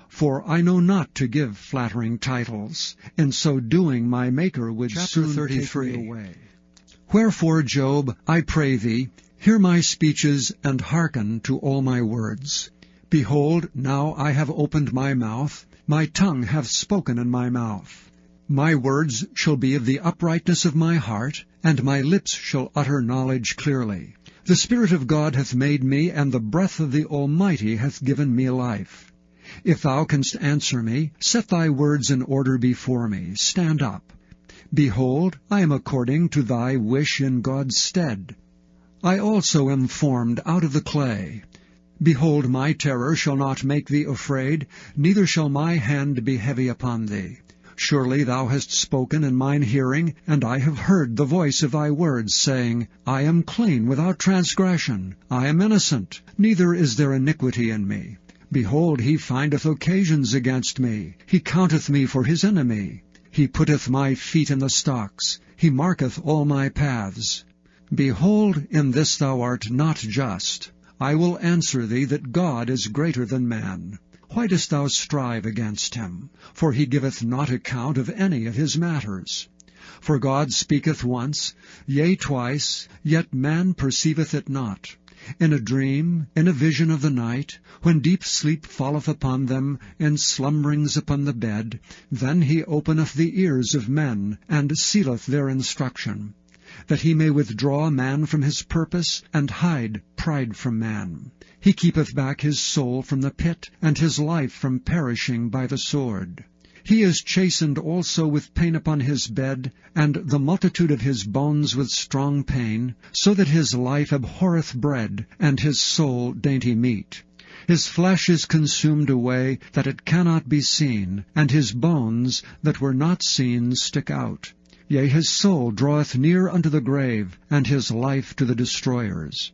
For I know not to give flattering titles. In so doing my Maker would soon take me away. Wherefore, Job, I pray thee, hear my speeches, and hearken to all my words. Behold, now I have opened my mouth, my tongue hath spoken in my mouth. My words shall be of the uprightness of my heart, and my lips shall utter knowledge clearly. The Spirit of God hath made me, and the breath of the Almighty hath given me life. If thou canst answer me, set thy words in order before me. Stand up. Behold, I am according to thy wish in God's stead. I also am formed out of the clay. Behold, my terror shall not make thee afraid, neither shall my hand be heavy upon thee. Surely thou hast spoken in mine hearing, and I have heard the voice of thy words, saying, I am clean without transgression, I am innocent, neither is there iniquity in me. Behold, he findeth occasions against me, he counteth me for his enemy. He putteth my feet in the stocks, he marketh all my paths. Behold, in this thou art not just. I will answer thee that God is greater than man. Why dost thou strive against him? For he giveth not account of any of his matters. For God speaketh once, yea twice, yet man perceiveth it not. In a dream, in a vision of the night, when deep sleep falleth upon them, in slumberings upon the bed, then he openeth the ears of men, and sealeth their instruction, that he may withdraw man from his purpose, and hide pride from man. He keepeth back his soul from the pit, and his life from perishing by the sword. He is chastened also with pain upon his bed, and the multitude of his bones with strong pain, so that his life abhorreth bread, and his soul dainty meat. His flesh is consumed away, that it cannot be seen, and his bones that were not seen stick out. Yea, his soul draweth near unto the grave, and his life to the destroyers.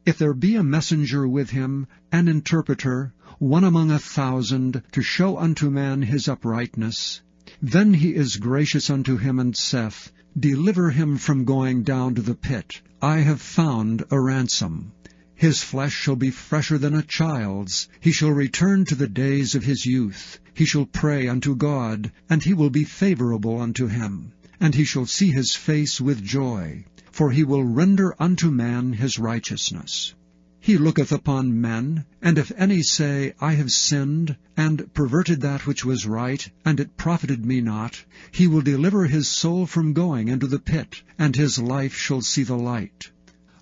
If there be a messenger with him, an interpreter, one among 1,000, to show unto man his uprightness, then he is gracious unto him, and saith, Deliver him from going down to the pit. I have found a ransom. His flesh shall be fresher than a child's. He shall return to the days of his youth. He shall pray unto God, and he will be favorable unto him. And he shall see his face with joy, for he will render unto man his righteousness. He looketh upon men, and if any say, I have sinned, and perverted that which was right, and it profited me not, he will deliver his soul from going into the pit, and his life shall see the light.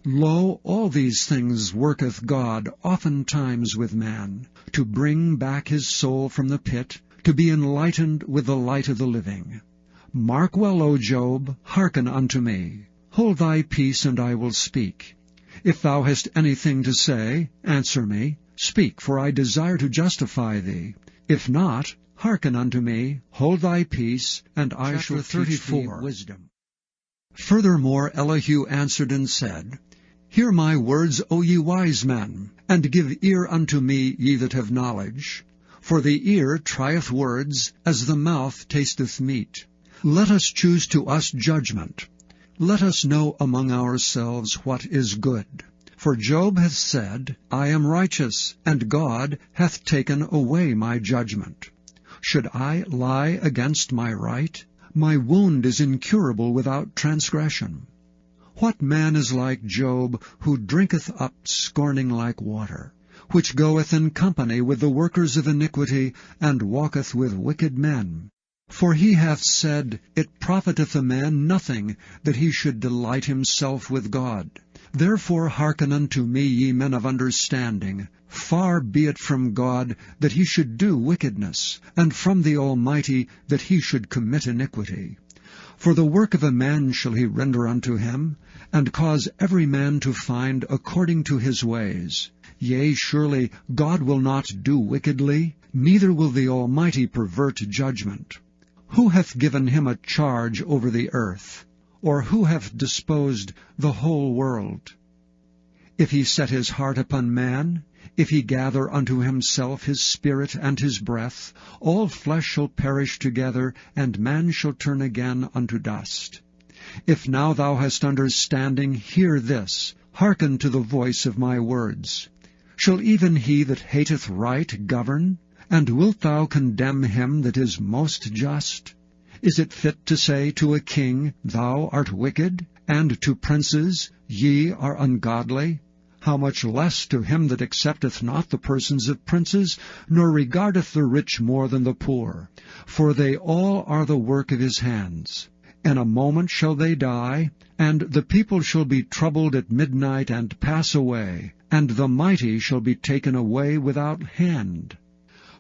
Lo, all these things worketh God oftentimes with man, to bring back his soul from the pit, to be enlightened with the light of the living. Mark well, O Job, hearken unto me. Hold thy peace, and I will speak. If thou hast anything to say, answer me. Speak, for I desire to justify thee. If not, hearken unto me. Hold thy peace, and I shall teach thee wisdom. Furthermore Elihu answered and said, Hear my words, O ye wise men, and give ear unto me, ye that have knowledge. For the ear trieth words, as the mouth tasteth meat. Let us choose to us judgment. Let us know among ourselves what is good. For Job hath said, I am righteous, and God hath taken away my judgment. Should I lie against my right? My wound is incurable without transgression. What man is like Job, who drinketh up scorning like water, which goeth in company with the workers of iniquity, and walketh with wicked men? For he hath said, It profiteth a man nothing that he should delight himself with God. Therefore hearken unto me, ye men of understanding. Far be it from God that he should do wickedness, and from the Almighty that he should commit iniquity. For the work of a man shall he render unto him, and cause every man to find according to his ways. Yea, surely God will not do wickedly, neither will the Almighty pervert judgment. Who hath given him a charge over the earth? Or who hath disposed the whole world? If he set his heart upon man, if he gather unto himself his spirit and his breath, all flesh shall perish together, and man shall turn again unto dust. If now thou hast understanding, hear this, hearken to the voice of my words. Shall even he that hateth right govern? And wilt thou condemn him that is most just? Is it fit to say to a king, Thou art wicked, and to princes, Ye are ungodly? How much less to him that accepteth not the persons of princes, nor regardeth the rich more than the poor? For they all are the work of his hands. In a moment shall they die, and the people shall be troubled at midnight and pass away, and the mighty shall be taken away without hand.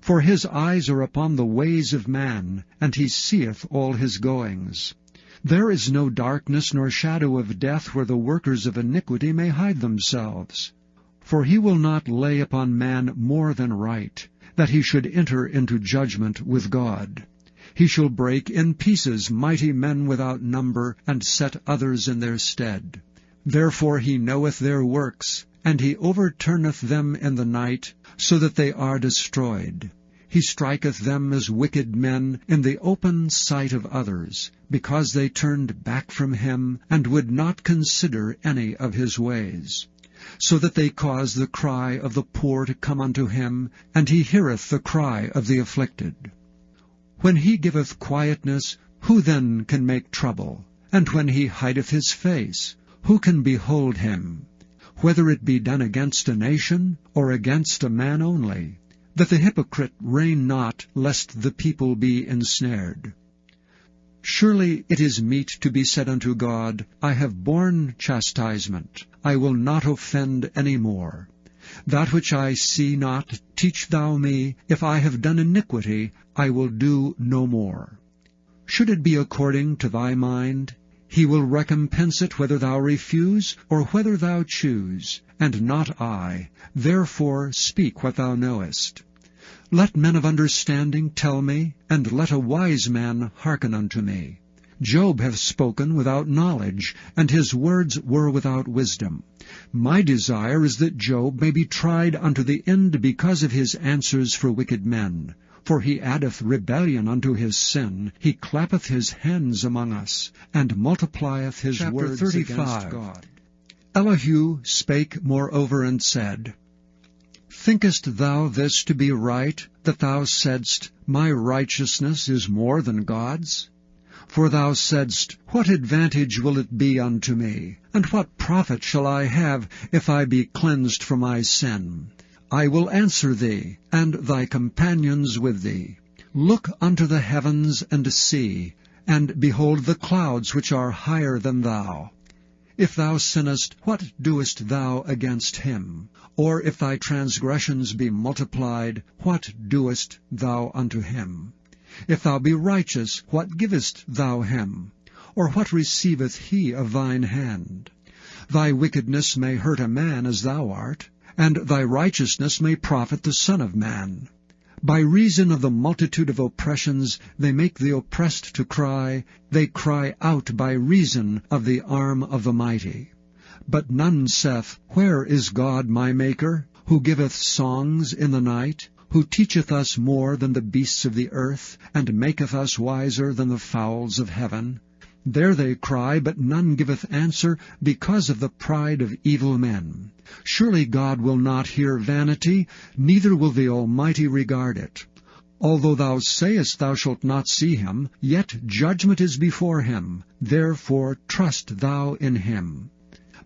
For his eyes are upon the ways of man, and he seeth all his goings. There is no darkness nor shadow of death where the workers of iniquity may hide themselves. For he will not lay upon man more than right, that he should enter into judgment with God. He shall break in pieces mighty men without number, and set others in their stead. Therefore he knoweth their works, and he overturneth them in the night, so that they are destroyed. He striketh them as wicked men in the open sight of others, because they turned back from him, and would not consider any of his ways. So that they cause the cry of the poor to come unto him, and he heareth the cry of the afflicted. When he giveth quietness, who then can make trouble? And when he hideth his face, who can behold him? Whether it be done against a nation, or against a man only, that the hypocrite reign not, lest the people be ensnared. Surely it is meet to be said unto God, I have borne chastisement, I will not offend any more. That which I see not, teach thou me. If I have done iniquity, I will do no more. Should it be according to thy mind, he will recompense it whether thou refuse, or whether thou choose, and not I. Therefore speak what thou knowest. Let men of understanding tell me, and let a wise man hearken unto me. Job hath spoken without knowledge, and his words were without wisdom. My desire is that Job may be tried unto the end because of his answers for wicked men. For he addeth rebellion unto his sin, he clappeth his hands among us, and multiplieth his words 35. Against God. Elihu spake moreover and said, Thinkest thou this to be right, that thou saidst, My righteousness is more than God's? For thou saidst, What advantage will it be unto me? And what profit shall I have, if I be cleansed from my sin? I will answer thee, and thy companions with thee. Look unto the heavens, and see, and behold the clouds which are higher than thou. If thou sinnest, what doest thou against him? Or if thy transgressions be multiplied, what doest thou unto him? If thou be righteous, what givest thou him? Or what receiveth he of thine hand? Thy wickedness may hurt a man as thou art, and thy righteousness may profit the Son of Man. By reason of the multitude of oppressions they make the oppressed to cry, they cry out by reason of the arm of the mighty. But none saith, Where is God my Maker, who giveth songs in the night, who teacheth us more than the beasts of the earth, and maketh us wiser than the fowls of heaven? There they cry, but none giveth answer, because of the pride of evil men. Surely God will not hear vanity, neither will the Almighty regard it. Although thou sayest thou shalt not see him, yet judgment is before him, therefore trust thou in him.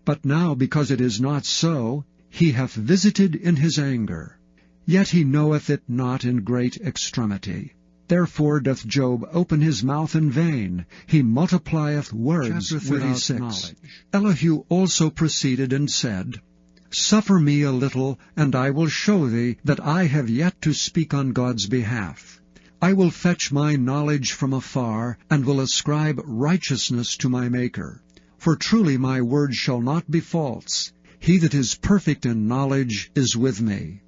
But now, because it is not so, he hath visited in his anger. Yet he knoweth it not in great extremity. Therefore doth Job open his mouth in vain. He multiplieth words without knowledge. Elihu also proceeded and said, Suffer me a little, and I will show thee that I have yet to speak on God's behalf. I will fetch my knowledge from afar, and will ascribe righteousness to my Maker. For truly my word shall not be false. He that is perfect in knowledge is with me.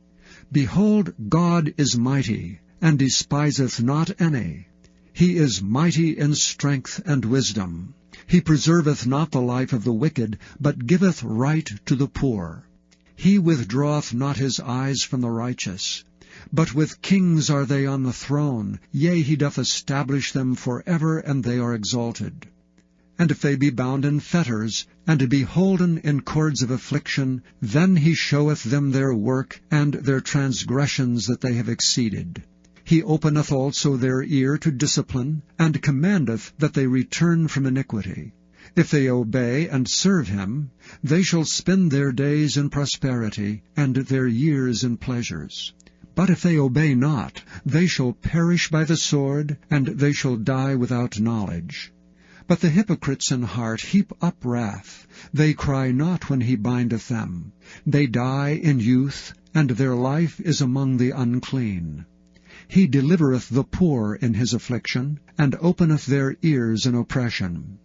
Behold, God is mighty, and despiseth not any. He is mighty in strength and wisdom. He preserveth not the life of the wicked, but giveth right to the poor. He withdraweth not his eyes from the righteous. But with kings are they on the throne, yea, he doth establish them for ever, and they are exalted. And if they be bound in fetters, and be holden in cords of affliction, then he showeth them their work, and their transgressions that they have exceeded. He openeth also their ear to discipline, and commandeth that they return from iniquity. If they obey and serve him, they shall spend their days in prosperity, and their years in pleasures. But if they obey not, they shall perish by the sword, and they shall die without knowledge. But the hypocrites in heart heap up wrath. They cry not when he bindeth them. They die in youth, and their life is among the unclean. He delivereth the poor in his affliction, and openeth their ears in oppression.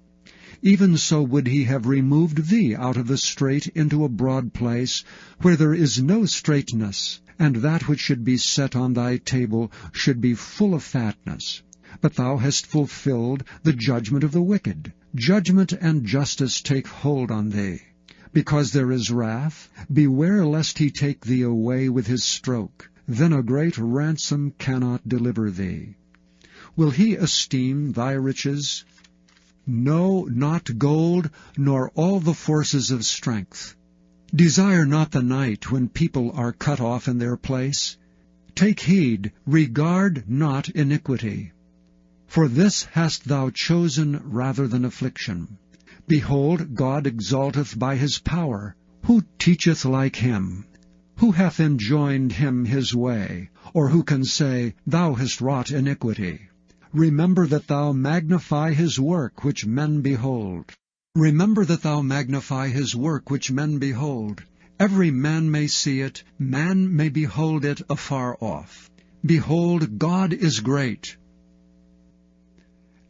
Even so would he have removed thee out of the strait into a broad place, where there is no straightness, and that which should be set on thy table should be full of fatness. But thou hast fulfilled the judgment of the wicked. Judgment and justice take hold on thee. Because there is wrath, beware lest he take thee away with his stroke. Then a great ransom cannot deliver thee. Will he esteem thy riches? No, not gold, nor all the forces of strength. Desire not the night when people are cut off in their place. Take heed, regard not iniquity. For this hast thou chosen rather than affliction. Behold, God exalteth by his power. Who teacheth like him? Who hath enjoined him his way? Or who can say, Thou hast wrought iniquity? Remember that thou magnify his work which men behold. Remember that thou magnify his work which men behold. Every man may see it, man may behold it afar off. Behold, God is great.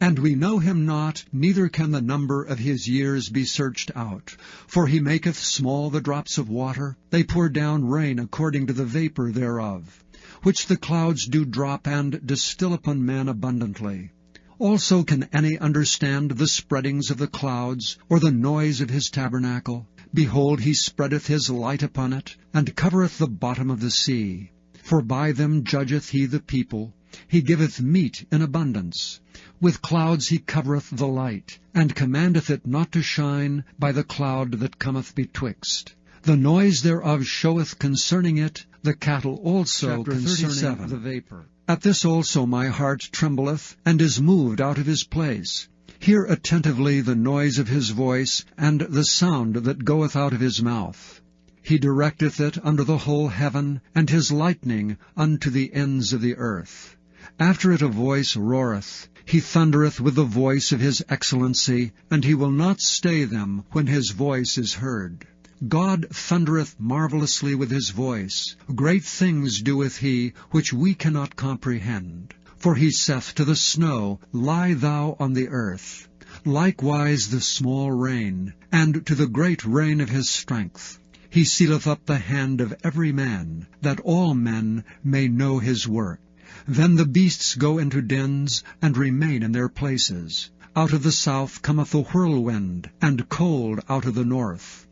And we know him not, neither can the number of his years be searched out. For he maketh small the drops of water, they pour down rain according to the vapor thereof, which the clouds do drop and distill upon man abundantly. Also can any understand the spreadings of the clouds, or the noise of his tabernacle? Behold, he spreadeth his light upon it, and covereth the bottom of the sea. For by them judgeth he the people, he giveth meat in abundance. With clouds he covereth the light, and commandeth it not to shine by the cloud that cometh betwixt. The noise thereof showeth concerning it the cattle also Chapter concerning 37. the vapor. At this also my heart trembleth, and is moved out of his place. Hear attentively the noise of his voice, and the sound that goeth out of his mouth. He directeth it under the whole heaven, and his lightning unto the ends of the earth. After it a voice roareth. He thundereth with the voice of his excellency, and he will not stay them when his voice is heard. God thundereth marvelously with his voice. Great things doeth he, which we cannot comprehend. For he saith to the snow, Lie thou on the earth. Likewise the small rain, and to the great rain of his strength. He sealeth up the hand of every man, that all men may know his work. Then the beasts go into dens, and remain in their places. Out of the south cometh the whirlwind, and cold out of the north.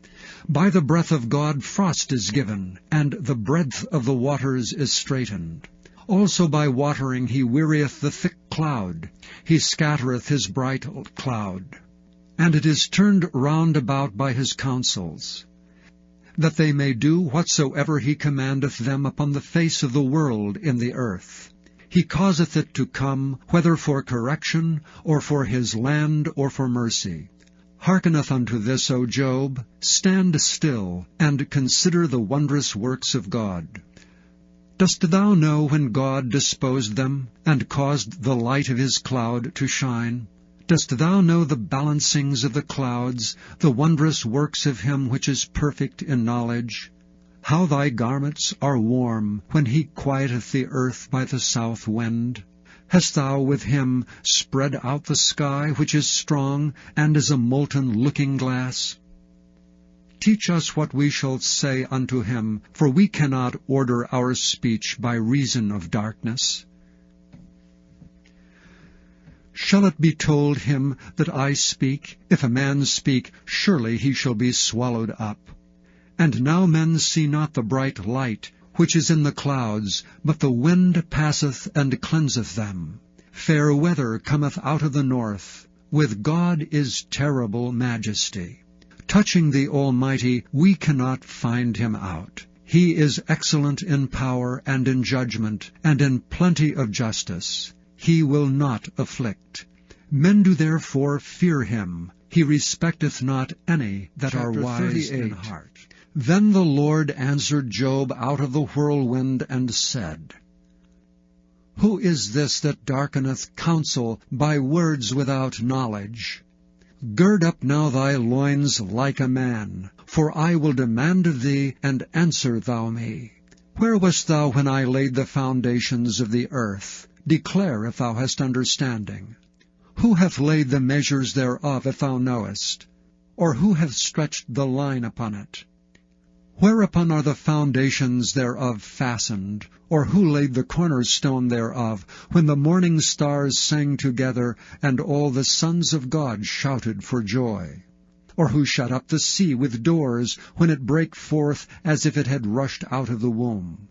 By the breath of God frost is given, and the breadth of the waters is straitened. Also by watering he wearieth the thick cloud. He scattereth his bright cloud. And it is turned round about by his counsels, that they may do whatsoever he commandeth them upon the face of the world in the earth. He causeth it to come, whether for correction, or for his land, or for mercy. Hearkeneth unto this, O Job. Stand still, and consider the wondrous works of God. Dost thou know when God disposed them, and caused the light of his cloud to shine? Dost thou know the balancings of the clouds, the wondrous works of him which is perfect in knowledge? How thy garments are warm, when he quieteth the earth by the south wind. Hast thou with him spread out the sky, which is strong, and is a molten looking-glass? Teach us what we shall say unto him, for we cannot order our speech by reason of darkness. Shall it be told him that I speak? If a man speak, surely he shall be swallowed up. And now men see not the bright light, which is in the clouds, but the wind passeth and cleanseth them. Fair weather cometh out of the north. With God is terrible majesty. Touching the Almighty, we cannot find him out. He is excellent in power and in judgment, and in plenty of justice. He will not afflict. Men do therefore fear him. He respecteth not any that are wise in heart. Then the Lord answered Job out of the whirlwind, and said, Who is this that darkeneth counsel by words without knowledge? Gird up now thy loins like a man, for I will demand of thee, and answer thou me. Where wast thou when I laid the foundations of the earth? Declare if thou hast understanding. Who hath laid the measures thereof, if thou knowest? Or who hath stretched the line upon it? Whereupon are the foundations thereof fastened? Or who laid the cornerstone thereof, when the morning stars sang together, and all the sons of God shouted for joy? Or who shut up the sea with doors, when it brake forth as if it had rushed out of the womb?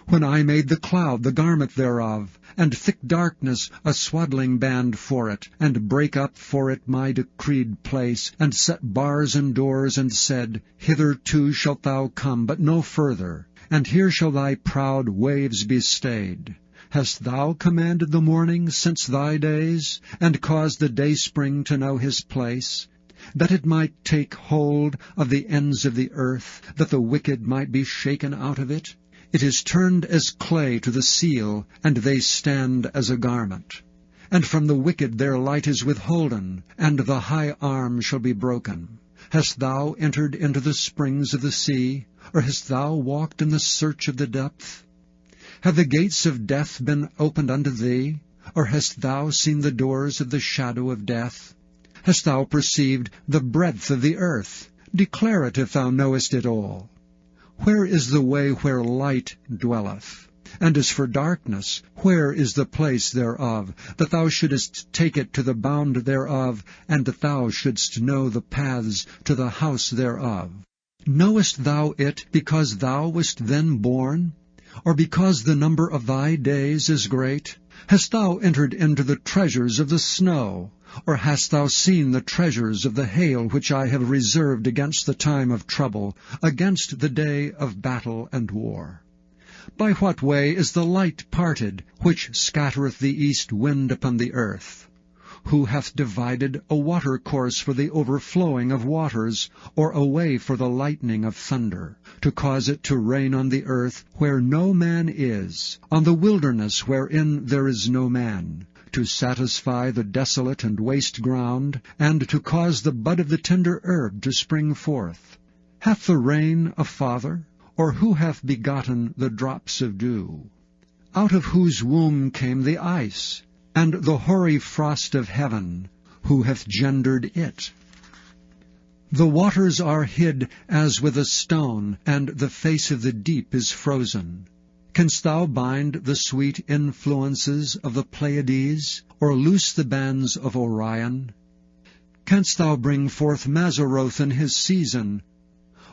When I made the cloud the garment thereof, and thick darkness a swaddling band for it, and brake up for it my decreed place, and set bars and doors, and said, Hitherto shalt thou come, but no further, and here shall thy proud waves be stayed. Hast thou commanded the morning since thy days, and caused the dayspring to know his place, that it might take hold of the ends of the earth, that the wicked might be shaken out of it? It is turned as clay to the seal, and they stand as a garment. And from the wicked their light is withholden, and the high arm shall be broken. Hast thou entered into the springs of the sea, or hast thou walked in the search of the depth? Have the gates of death been opened unto thee, or hast thou seen the doors of the shadow of death? Hast thou perceived the breadth of the earth? Declare it if thou knowest it all. Where is the way where light dwelleth? And as for darkness, where is the place thereof, that thou shouldest take it to the bound thereof, and that thou shouldst know the paths to the house thereof? Knowest thou it because thou wast then born? Or because the number of thy days is great? Hast thou entered into the treasures of the snow? Or hast thou seen the treasures of the hail, which I have reserved against the time of trouble, against the day of battle and war? By what way is the light parted, which scattereth the east wind upon the earth? Who hath divided a watercourse for the overflowing of waters, or a way for the lightning of thunder, to cause it to rain on the earth where no man is, on the wilderness wherein there is no man, to satisfy the desolate and waste ground, and to cause the bud of the tender herb to spring forth? Hath the rain a father? Or who hath begotten the drops of dew? Out of whose womb came the ice, and the hoary frost of heaven? Who hath gendered it? The waters are hid as with a stone, and the face of the deep is frozen. Canst thou bind the sweet influences of the Pleiades, or loose the bands of Orion? Canst thou bring forth Mazzaroth in his season?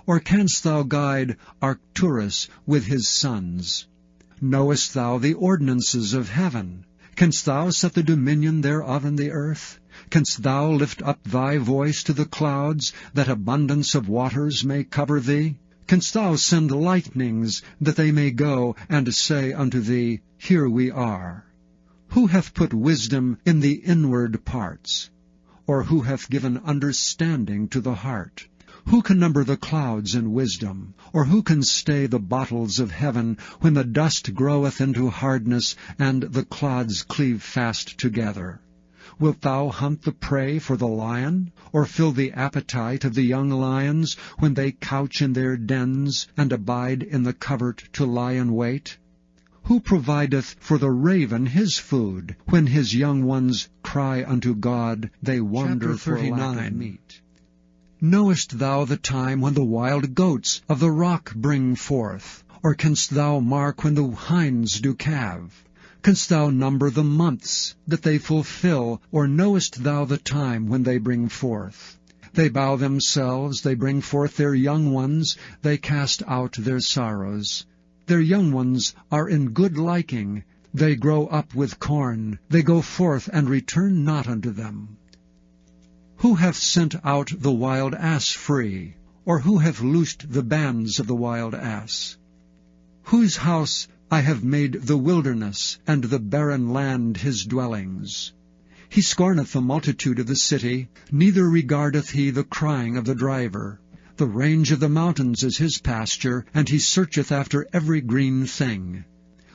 Or canst thou guide Arcturus with his sons? Knowest thou the ordinances of heaven? Canst thou set the dominion thereof in the earth? Canst thou lift up thy voice to the clouds, that abundance of waters may cover thee? Canst thou send lightnings, that they may go and say unto thee, Here we are? Who hath put wisdom in the inward parts? Or who hath given understanding to the heart? Who can number the clouds in wisdom? Or who can stay the bottles of heaven, when the dust groweth into hardness, and the clods cleave fast together? Wilt thou hunt the prey for the lion? Or fill the appetite of the young lions, when they couch in their dens, and abide in the covert to lie in wait? Who provideth for the raven his food? When his young ones cry unto God, they wander for lack of meat. Knowest thou the time when the wild goats of the rock bring forth? Or canst thou mark when the hinds do calve? Canst thou number the months that they fulfill? Or knowest thou the time when they bring forth? They bow themselves, they bring forth their young ones, they cast out their sorrows. Their young ones are in good liking, they grow up with corn, they go forth and return not unto them. Who hath sent out the wild ass free? Or who hath loosed the bands of the wild ass? Whose house I have made the wilderness, and the barren land his dwellings. He scorneth the multitude of the city, neither regardeth he the crying of the driver. The range of the mountains is his pasture, and he searcheth after every green thing.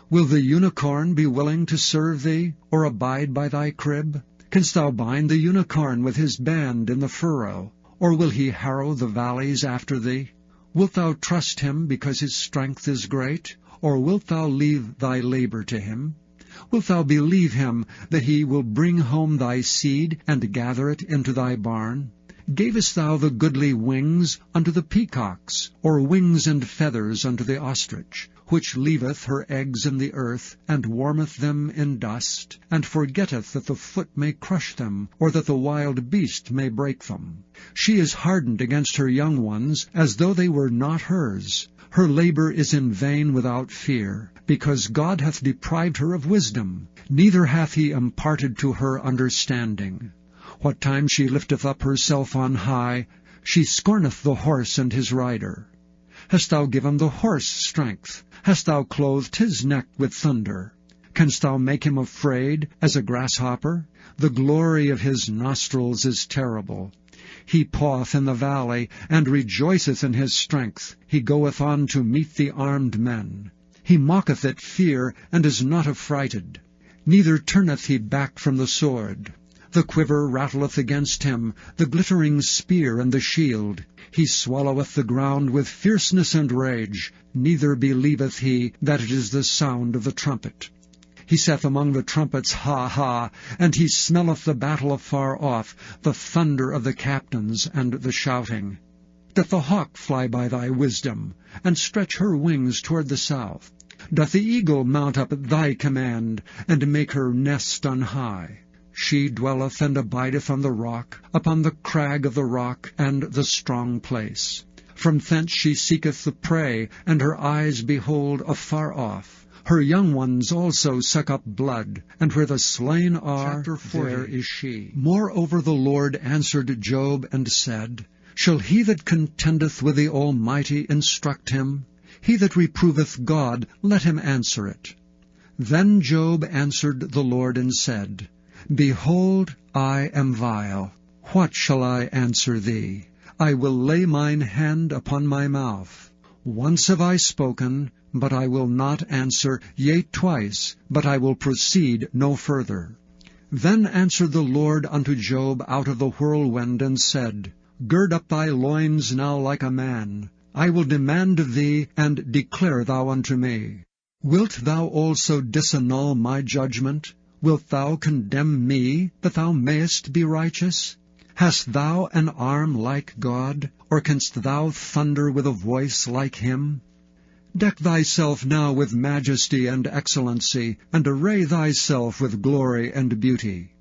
Will the unicorn be willing to serve thee, or abide by thy crib? Canst thou bind the unicorn with his band in the furrow? Or will he harrow the valleys after thee? Wilt thou trust him because his strength is great? Or wilt thou leave thy labor to him? Wilt thou believe him that he will bring home thy seed, and gather it into thy barn? Gavest thou the goodly wings unto the peacocks, or wings and feathers unto the ostrich, which leaveth her eggs in the earth, and warmeth them in dust, and forgetteth that the foot may crush them, or that the wild beast may break them? She is hardened against her young ones, as though they were not hers. Her labor is in vain without fear, because God hath deprived her of wisdom, neither hath he imparted to her understanding. What time she lifteth up herself on high, she scorneth the horse and his rider. Hast thou given the horse strength? Hast thou clothed his neck with thunder? Canst thou make him afraid as a grasshopper? The glory of his nostrils is terrible. He paweth in the valley, and rejoiceth in his strength. He goeth on to meet the armed men. He mocketh at fear, and is not affrighted. Neither turneth he back from the sword. The quiver rattleth against him, the glittering spear and the shield. He swalloweth the ground with fierceness and rage, neither believeth he that it is the sound of the trumpet. He saith among the trumpets, Ha, ha, and he smelleth the battle afar off, the thunder of the captains and the shouting. Doth the hawk fly by thy wisdom, and stretch her wings toward the south? Doth the eagle mount up at thy command, and make her nest on high? She dwelleth and abideth on the rock, upon the crag of the rock and the strong place. From thence she seeketh the prey, and her eyes behold afar off. Her young ones also suck up blood, and where the slain are, there is she. Moreover the Lord answered Job and said, Shall he that contendeth with the Almighty instruct him? He that reproveth God, let him answer it. Then Job answered the Lord and said, Behold, I am vile. What shall I answer thee? I will lay mine hand upon my mouth. Once have I spoken, but I will not answer, yea, twice, but I will proceed no further. Then answered the Lord unto Job out of the whirlwind, and said, Gird up thy loins now like a man. I will demand of thee, and declare thou unto me. Wilt thou also disannul my judgment? Wilt thou condemn me, that thou mayest be righteous? Hast thou an arm like God, or canst thou thunder with a voice like him? Deck thyself now with majesty and excellency, and array thyself with glory and beauty.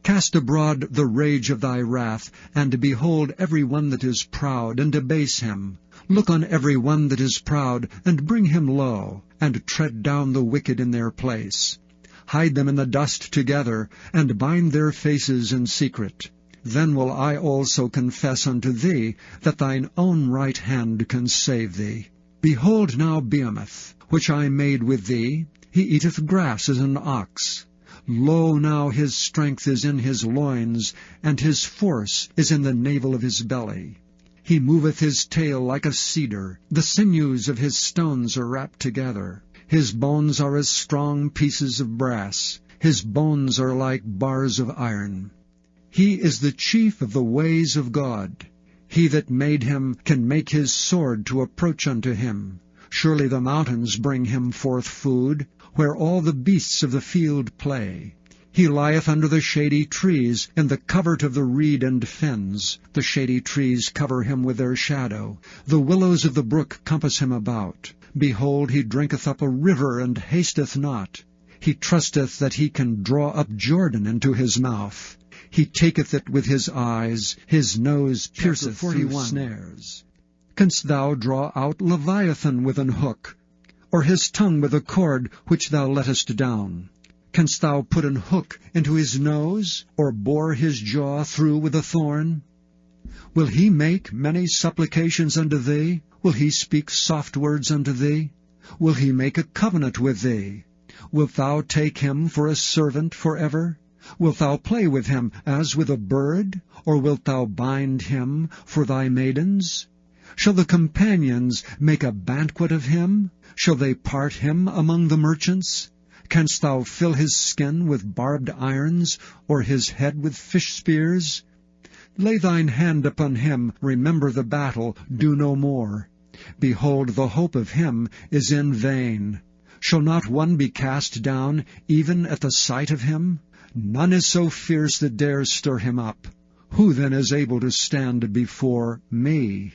Cast abroad the rage of thy wrath, and behold every one that is proud, and abase him. Look on every one that is proud, and bring him low, and tread down the wicked in their place. Hide them in the dust together, and bind their faces in secret. Then will I also confess unto thee, that thine own right hand can save thee. Behold now Behemoth, which I made with thee, he eateth grass as an ox. Lo, now his strength is in his loins, and his force is in the navel of his belly. He moveth his tail like a cedar, the sinews of his stones are wrapped together. His bones are as strong pieces of brass, his bones are like bars of iron. He is the chief of the ways of God. He that made him can make his sword to approach unto him. Surely the mountains bring him forth food, where all the beasts of the field play. He lieth under the shady trees, in the covert of the reed and fens. The shady trees cover him with their shadow. The willows of the brook compass him about. Behold, he drinketh up a river, and hasteth not. He trusteth that he can draw up Jordan into his mouth. He taketh it with his eyes, his nose pierceth through snares. Canst thou draw out Leviathan with an hook, or his tongue with a cord which thou lettest down? Canst thou put an hook into his nose, or bore his jaw through with a thorn? Will he make many supplications unto thee? Will he speak soft words unto thee? Will he make a covenant with thee? Wilt thou take him for a servant forever? Wilt thou play with him as with a bird? Or wilt thou bind him for thy maidens? Shall the companions make a banquet of him? Shall they part him among the merchants? Canst thou fill his skin with barbed irons, or his head with fish spears? Lay thine hand upon him, remember the battle, do no more. Behold, the hope of him is in vain. Shall not one be cast down, even at the sight of him? None is so fierce that dares stir him up. Who then is able to stand before me?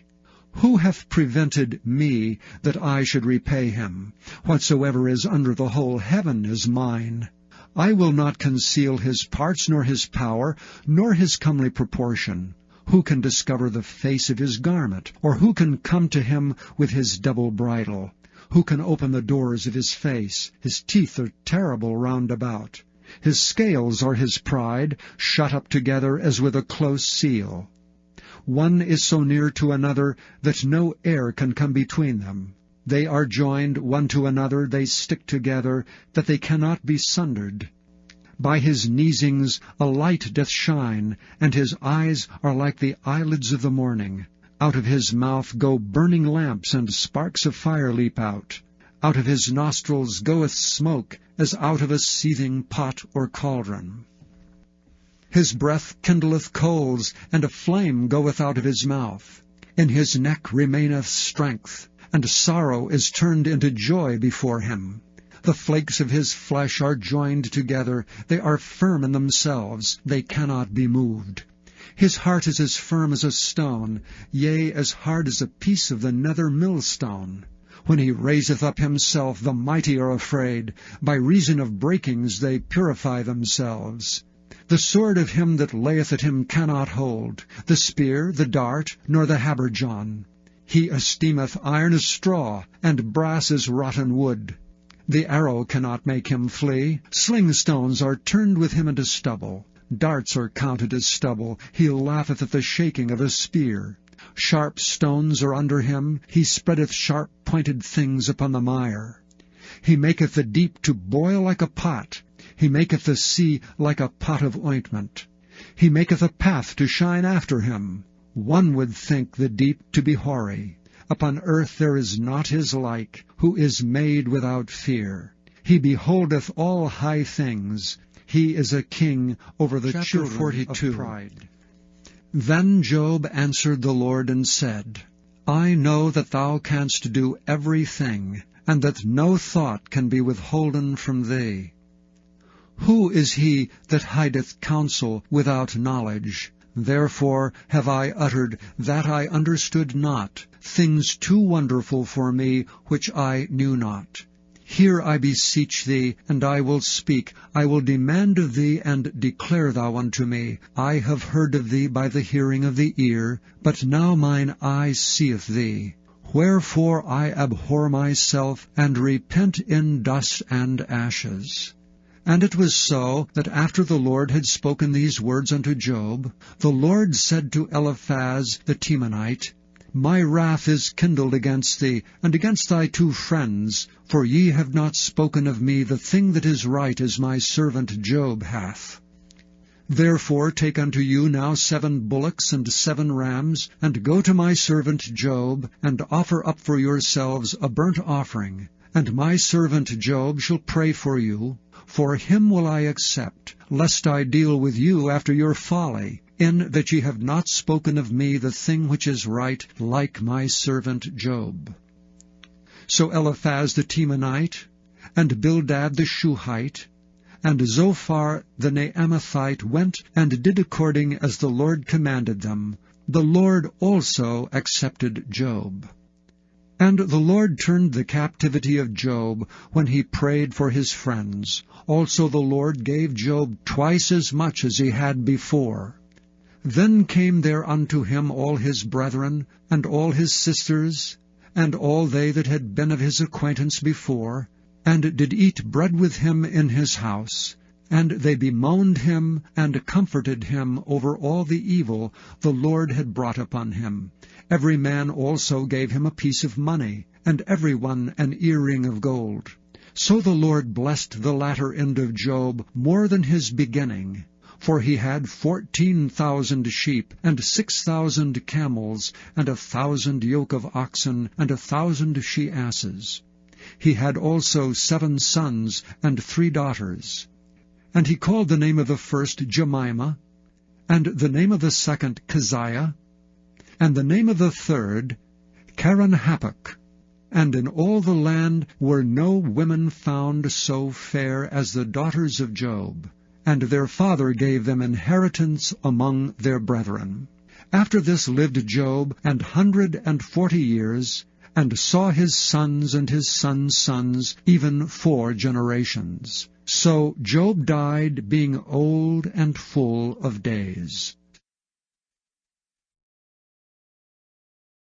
Who hath prevented me that I should repay him? Whatsoever is under the whole heaven is mine. I will not conceal his parts, nor his power, nor his comely proportion. Who can discover the face of his garment? Or who can come to him with his double bridle? Who can open the doors of his face? His teeth are terrible round about. His scales are his pride, shut up together as with a close seal. One is so near to another that no air can come between them. They are joined one to another, they stick together, that they cannot be sundered. By his neesings a light doth shine, and his eyes are like the eyelids of the morning. Out of his mouth go burning lamps, and sparks of fire leap out. Out of his nostrils goeth smoke, as out of a seething pot or cauldron. His breath kindleth coals, and a flame goeth out of his mouth. In his neck remaineth strength, and sorrow is turned into joy before him. The flakes of his flesh are joined together, they are firm in themselves, they cannot be moved. His heart is as firm as a stone, yea, as hard as a piece of the nether millstone. When he raiseth up himself, the mighty are afraid. By reason of breakings they purify themselves. The sword of him that layeth at him cannot hold, the spear, the dart, nor the habergeon. He esteemeth iron as straw, and brass as rotten wood. The arrow cannot make him flee. Slingstones are turned with him into stubble. Darts are counted as stubble. He laugheth at the shaking of a spear. Sharp stones are under him. He spreadeth sharp-pointed things upon the mire. He maketh the deep to boil like a pot. He maketh the sea like a pot of ointment. He maketh a path to shine after him. One would think the deep to be hoary. Upon earth there is not his like, who is made without fear. He beholdeth all high things. He is a king over the children 42. Of pride. Then Job answered the Lord and said, I know that thou canst do everything, and that no thought can be withholden from thee. Who is he that hideth counsel without knowledge? Therefore have I uttered that I understood not, things too wonderful for me, which I knew not. Hear, I beseech thee, and I will speak. I will demand of thee, and declare thou unto me. I have heard of thee by the hearing of the ear, but now mine eye seeth thee. Wherefore I abhor myself, and repent in dust and ashes. And it was so, that after the Lord had spoken these words unto Job, the Lord said to Eliphaz the Temanite, My wrath is kindled against thee, and against thy 2 friends, for ye have not spoken of me the thing that is right as my servant Job hath. Therefore take unto you now 7 bullocks and 7 rams, and go to my servant Job, and offer up for yourselves a burnt offering. And my servant Job shall pray for you. For him will I accept, lest I deal with you after your folly, in that ye have not spoken of me the thing which is right, like my servant Job. So Eliphaz the Temanite, and Bildad the Shuhite, and Zophar the Naamathite went and did according as the Lord commanded them. The Lord also accepted Job. And the Lord turned the captivity of Job when he prayed for his friends. Also the Lord gave Job twice as much as he had before. Then came there unto him all his brethren, and all his sisters, and all they that had been of his acquaintance before, and did eat bread with him in his house. And they bemoaned him, and comforted him over all the evil the Lord had brought upon him. Every man also gave him a piece of money, and every one an earring of gold. So the Lord blessed the latter end of Job more than his beginning. For he had 14,000 sheep, and 6,000 camels, and 1,000 yoke of oxen, and 1,000 she-asses. He had also 7 sons, and 3 daughters. And he called the name of the first Jemimah, and the name of the second Keziah, and the name of the third Keren-happuch. And in all the land were no women found so fair as the daughters of Job. And their father gave them inheritance among their brethren. After this lived Job 140 years, and saw his sons and his sons' sons, even 4 generations. So Job died, being old and full of days.